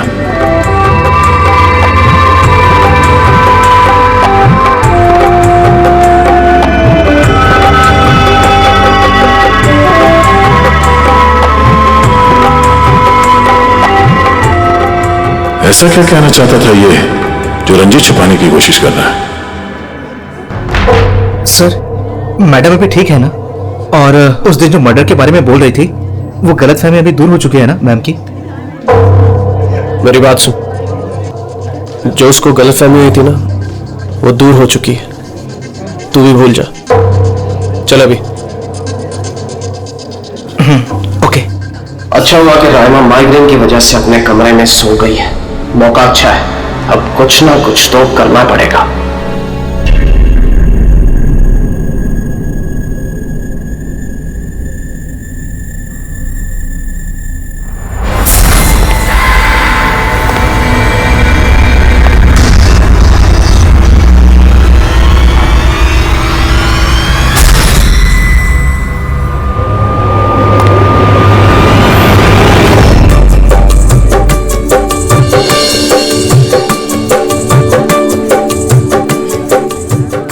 ऐसा क्या कहना चाहता था ये जो रंजित छुपाने की कोशिश कर रहा है? सर, मैडम अभी ठीक है ना? और उस दिन जो मर्डर के बारे में बोल रही थी वो गलतफहमी अभी दूर हो चुकी है ना मैम की? मेरी बात सुन, जो उसको गलतफहमी हुई थी ना वो दूर हो चुकी है। तू भी भूल जा। चल अभी। अच्छा हुआ कि रायमा माइग्रेन की वजह से अपने कमरे में सो गई है। मौका अच्छा है, अब कुछ ना कुछ तो करना पड़ेगा।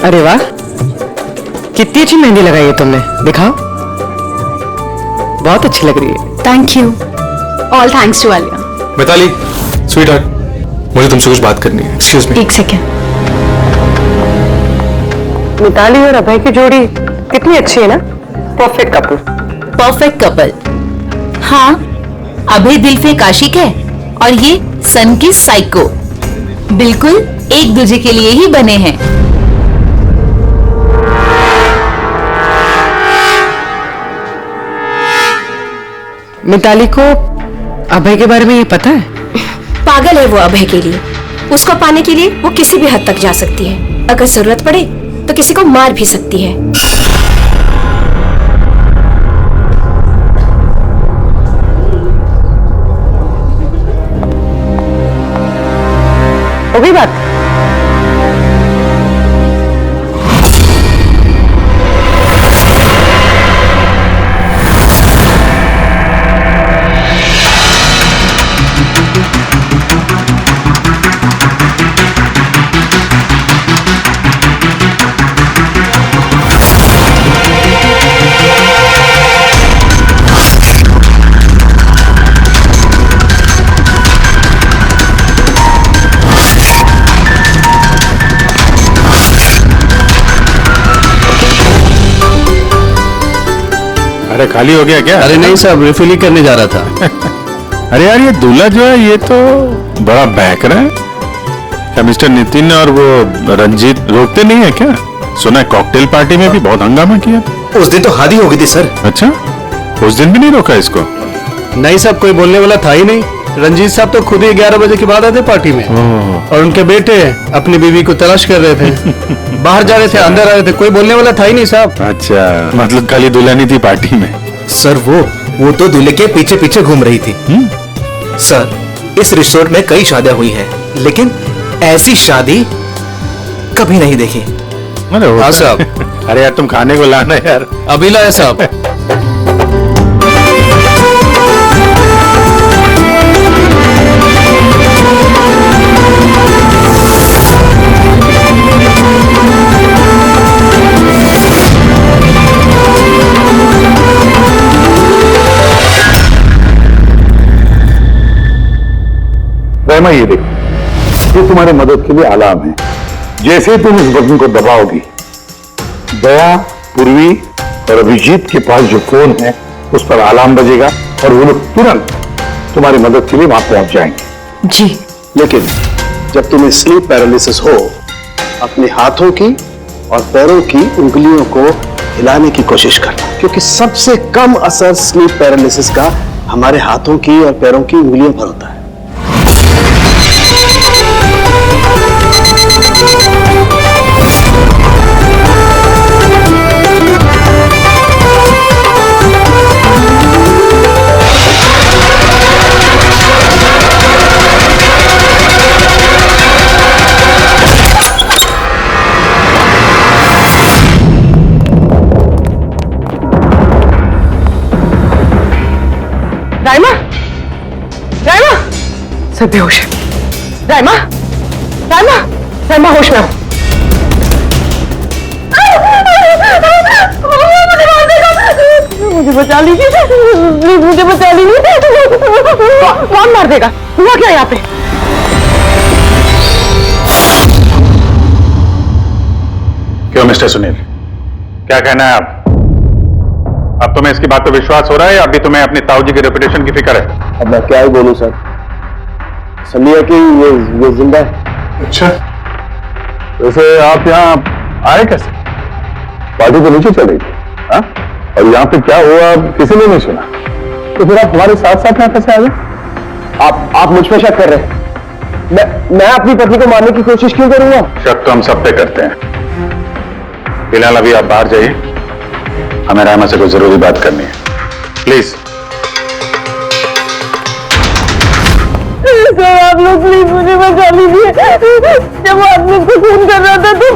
अरे वाह, कितनी अच्छी मेहंदी लगाई है तुमने, दिखाओ। बहुत अच्छी लग रही है। Thank you. All thanks to Alia. Mitali, sweetheart, मुझे तुमसे कुछ बात करनी है। Excuse me. एक सेकेंड। मिताली और अभय की जोड़ी कितनी अच्छी है ना, परफेक्ट कपल। Perfect couple. हाँ, अभय दिल पे आशिक है और ये सन की साइको। बिल्कुल एक दूसरे के लिए ही बने हैं। मिताली को अभय के बारे में ये पता है? पागल है वो अभय के लिए। उसको पाने के लिए वो किसी भी हद तक जा सकती है। अगर जरूरत पड़े तो किसी को मार भी सकती है। हो गई बात? अरे खाली हो गया क्या? अरे नहीं साहब, रिफिल ही करने जा रहा था। अरे यार ये दूल्हा जो है ये तो बड़ा बहक रहा है। क्या मिस्टर नितिन और वो रंजीत रोकते नहीं है क्या? सुना है कॉकटेल पार्टी में भी बहुत हंगामा किया। उस दिन तो हादी हो गई थी सर। अच्छा, उस दिन भी नहीं रोका इसको? नहीं साहब, कोई बोलने वाला था ही नहीं। रंजीत साहब तो खुद ही 11 बजे के बाद आए थे पार्टी में, और उनके बेटे अपनी बीवी को तलाश कर रहे थे। बाहर जा रहे थे, अंदर आ रहे थे, कोई बोलने वाला था ही नहीं साहब। अच्छा, मतलब खाली दुल्हन ही थी पार्टी में? सर वो तो दूल्हे के पीछे पीछे घूम रही थी। सर, इस रिसोर्ट में कई शादियां हुई हैं, लेकिन ऐसी शादी कभी नहीं देखी। हाँ साहब। अरे यार तुम खाने को लाना यार। अभी लाए साहब। रहमा ये देखो, ये तुम्हारे मदद के लिए अलार्म है। जैसे तुम इस बटन को दबाओगी, दया, पूर्वी और अभिजीत के पास जो फोन है उस पर अलार्म बजेगा और वो लोग तुरंत तुम्हारी मदद के लिए वहां पहुंच जाएंगे। जी। लेकिन जब तुम्हें स्लीप पैरालिसिस हो, अपने हाथों की और पैरों की उंगलियों को हिलाने की कोशिश करना, क्योंकि सबसे कम असर स्लीप पैरालिसिस का हमारे हाथों की और पैरों की उंगलियों पर होता है। राइमा, राइमा, सब बेहोश है। राइमा, राइमा, राइमा होश में हो। मुझे बचा लीजिए, प्लीज मुझे बचा लीजिए। कौन मार देगा? हुआ क्या यहाँ पे? क्यों मिस्टर सुनील, क्या कहना है आप? अब तुम्हें इसकी बात पे विश्वास हो रहा है या अभी तुम्हें अपनी ताऊ जी की रेपुटेशन की फिक्र है? अब मैं क्या ही बोलूं सर, समझिए कि ये जिंदा है। अच्छा, वैसे आप यहाँ आए कैसे? पार्टी तो नीचे चल रही थी, हाँ? और यहाँ पे क्या हुआ किसी ने नहीं सुना? तो फिर आप हमारे साथ साथ यहाँ कैसे आ गए? आप मुझ पे शक कर रहे हैं? मैं अपनी पत्नी को मारने की कोशिश क्यों करूंगा? शक तो हम सब पे करते हैं। फिलहाल अभी आप बाहर जाइए, हमें रामा से कोई जरूरी बात करनी है, प्लीज। सर आप लोग प्लीज मुझे बचा लीजिए। जब वो आदमी को खून कर रहा था तो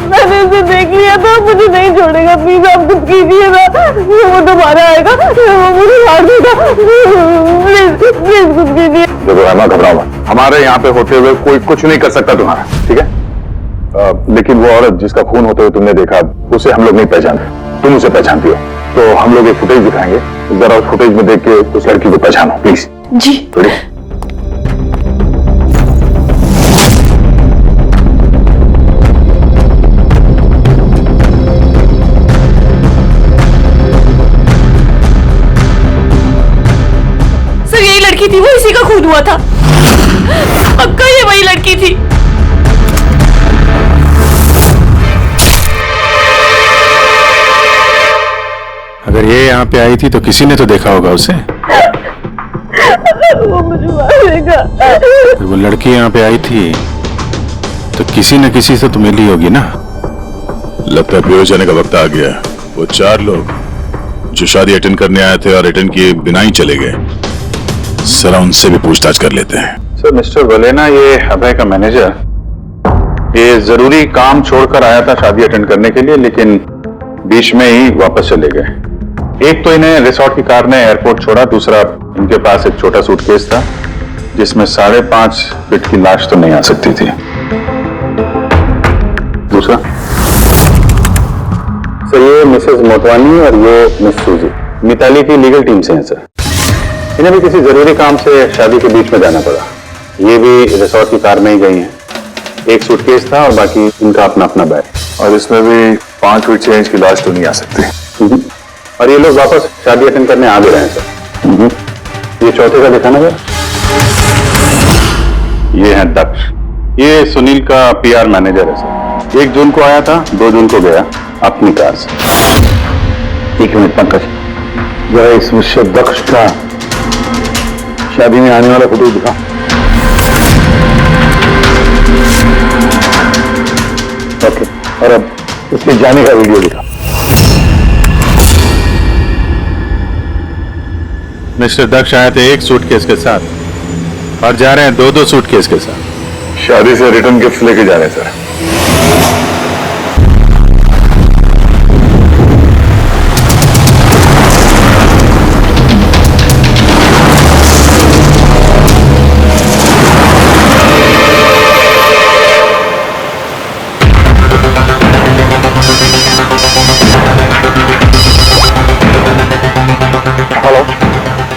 मैंने इसे देख लिया था, मुझे नहीं छोड़ेगा, प्लीज आप कुछ कीजिए ना। वो दोबारा आएगा, वो मुझे मार देगा, प्लीज प्लीज कुछ कीजिए। देखो रामा, घबराओ मत, हमारे यहाँ पे होते हुए कोई कुछ नहीं कर सकता तुम्हारा, ठीक है? लेकिन वो औरत जिसका खून होते हुए तुमने देखा, उसे हम लोग नहीं पहचानते, तुम उसे पहचानती हो, तो हम लोग एक फुटेज दिखाएंगे, जरा उस फुटेज में देख के उस लड़की को पहचानो प्लीज। जी। थोड़ी सर यही लड़की थी, वो इसी का खून हुआ था, पक्का ये वही लड़की थी। अगर ये यहाँ पे आई थी तो किसी ने तो देखा होगा उसे। वो मुझे मारेगा। अगर वो लड़की यहाँ पे आई थी तो किसी न किसी से तो मिली होगी ना। लगता है बेहोश जाने का वक्त आ गया। वो 4 लोग जो शादी अटेंड करने आए थे और अटेंड किए बिना ही चले गए, जरा उनसे भी पूछताछ कर लेते हैं। सर मिस्टर वलेना, ये अभय का मैनेजर, ये जरूरी काम छोड़कर आया था शादी अटेंड करने के लिए, लेकिन बीच में ही वापस चले गए। एक तो इन्हें रिसोर्ट की कार ने एयरपोर्ट छोड़ा, दूसरा इनके पास एक छोटा सूटकेस था जिसमें 5.5 फीट की लाश तो नहीं आ सकती थी। दूसरा सर, ये मिसेस मोटवानी और ये मिस सूजी मिताली की लीगल टीम से हैं सर। इन्हें भी किसी जरूरी काम से शादी के बीच में जाना पड़ा। ये भी रिसोर्ट की कार में ही गई हैं। एक सूटकेस था और बाकी इनका अपना अपना बैग, और इसमें भी 5 फीट 6 इंच की लाश तो नहीं आ सकती। और ये लोग वापस शादी अटेंड करने आ भी रहे हैं सर। ये चौथे का दिखाना जरा। ये है दक्ष, ये सुनील का PR मैनेजर है सर। 1 जून को आया था, 2 जून को गया अपनी कार से। 1 मिनट पंकज, जरा इस मिस्टर दक्ष का शादी में आने वाला फोटो दिखा। ओके, और अब उसके जाने का वीडियो दिखा। मिस्टर दक्ष आए थे 1 सूटकेस के साथ और जा रहे हैं 2-2 सूटकेस के साथ। शादी से रिटर्न गिफ्ट लेके जा रहे हैं सर।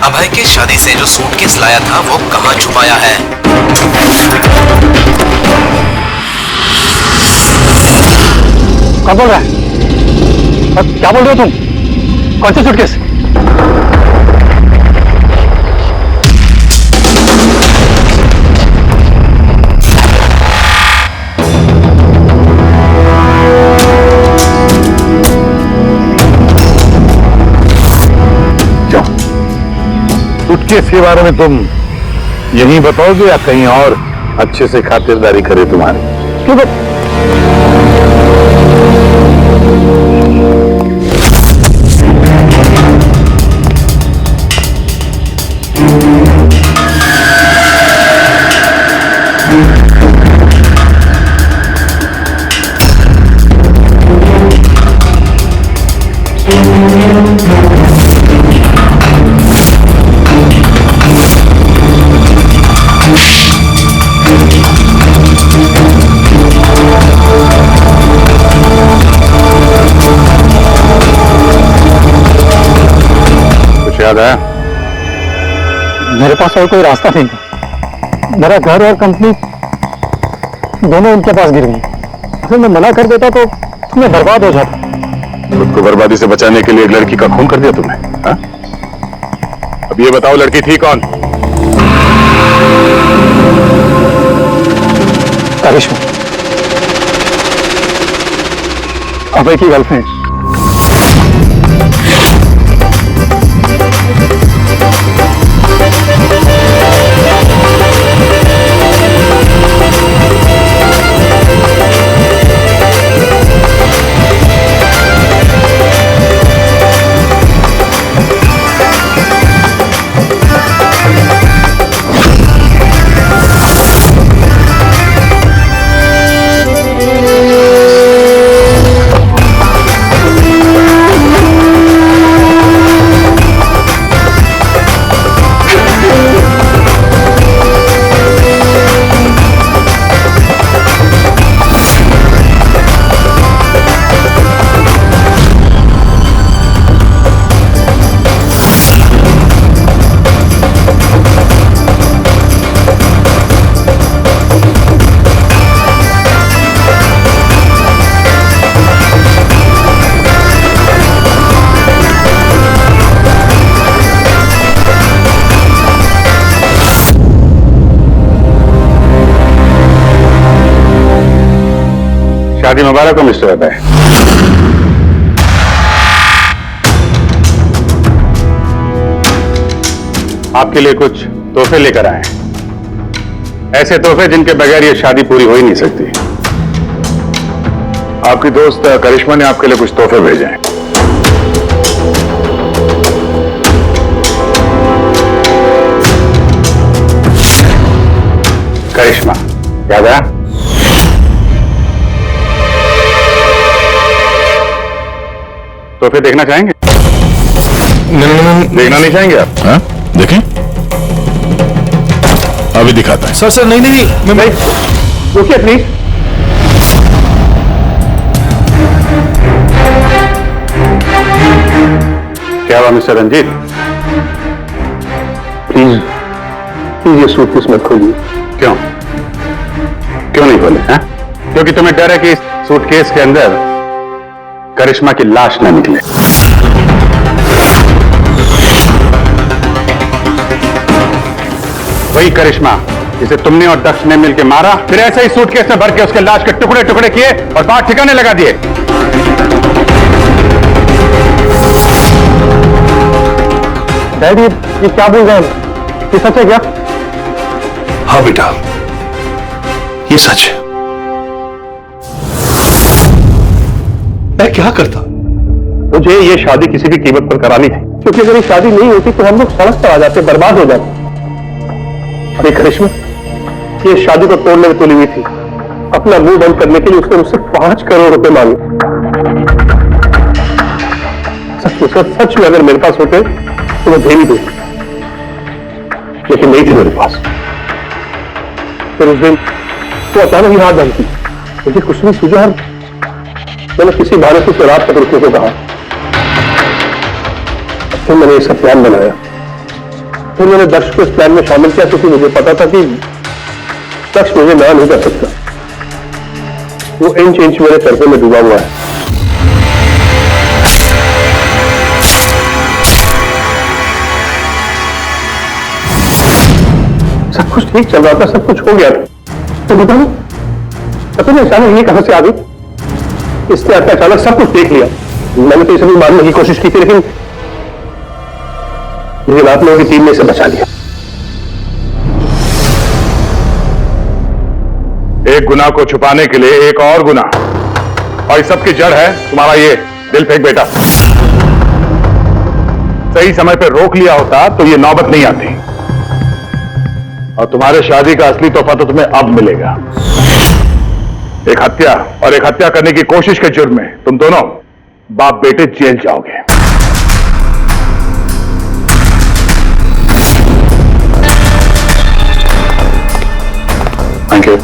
अभय की शादी से जो सूटकेस लाया था वो कहाँ छुपाया है? कौन बोल रहा है? क्या बोल रहे हो तुम? कौन सी सूटकेस? सूटकेस के बारे में तुम यही बताओगे या कहीं और अच्छे से खातिरदारी करे तुम्हारी? क्यों? याद आया? मेरे पास और कोई रास्ता नहीं था। मेरा घर और कंपनी दोनों उनके पास गिर गई। अगर मैं मना कर देता तो तुम्हें बर्बाद हो जाता। खुद को बर्बादी से बचाने के लिए एक लड़की का खून कर दिया तुमने, हाँ? अब ये बताओ लड़की थी कौन? करिश्मा, अभय की गर्लफ्रेंड। शादी मुबारक हो मिस्टर अभय। आपके लिए कुछ तोहफे लेकर आए हैं, ऐसे तोहफे जिनके बगैर ये शादी पूरी हो ही नहीं सकती। आपकी दोस्त करिश्मा ने आपके लिए कुछ तोहफे भेजे हैं। करिश्मा, याद आया? तोहफे देखना चाहेंगे? देखना नहीं चाहेंगे आप? हाँ, देखें। अभी दिखाता है। सर नहीं नहीं मैं रुकिए प्लीज। क्या हुआ मिस्टर रंजीत? प्लीज प्लीज ये सूटकेस मत खोलिए। क्यों क्यों नहीं खोले? हैं? क्योंकि तुम्हें डर है कि इस सूटकेस के अंदर करिश्मा की लाश ना निकले। वही करिश्मा जिसे तुमने और दक्ष ने मिलकर मारा, फिर ऐसे ही सूटकेस में भर के उसके लाश के टुकड़े टुकड़े किए और बाहर ठिकाने लगा दिए। डैडी ये क्या बोल रहे हैं? ये सच है क्या? हाँ बेटा, ये सच है। मैं क्या करता? मुझे ये शादी किसी भी कीमत पर करानी थी, क्योंकि अगर ये शादी नहीं होती तो हम लोग सड़क पर आ जाते, बर्बाद हो जाते। अरे करिश्मा, ये शादी को तोड़ने में तुली हुई थी। अपना मुंह बंद करने के लिए उसने मुझसे 5 करोड़ रुपए मांगे। सच में अगर मेरे पास होते तो मैं दे ही दूं, लेकिन नहीं थे मेरे पास। फिर उस दिन तो अचानक ही रात बंद थी, मुझे कुछ नहीं सूझा। मैंने किसी बहाने से रात तक रुकने को कहा। फिर मैंने ये सब प्लान बनाया। फिर मैंने दक्ष को इस प्लान में शामिल किया, क्योंकि मुझे पता था कि दक्ष मुझे ना नहीं कर सकता। वो इंच इंच मेरे पैसे में डूबा हुआ है। सब कुछ ठीक चल रहा था, सब कुछ हो गया था, तो पता नहीं अचानक ये कहां से आ गई। इसने आकर अचानक सब कुछ देख लिया। मैंने तो इसे भी मारने की कोशिश की थी, लेकिन आप लोगों की टीम ने इसे बचा लिया। एक गुनाह को छुपाने के लिए एक और गुनाह, और इस सब की जड़ है तुम्हारा ये दिल फेंक बेटा। सही समय पर रोक लिया होता तो ये नौबत नहीं आती, और तुम्हारे शादी का असली तोहफा तो तुम्हें अब मिलेगा। एक हत्या और एक हत्या करने की कोशिश के जुर्म में तुम दोनों बाप बेटे जेल जाओगे। Thank you.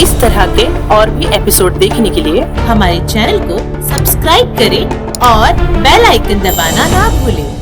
इस तरह के और भी एपिसोड देखने के लिए हमारे चैनल को सब्सक्राइब करें और बेल आइकन दबाना ना भूलें।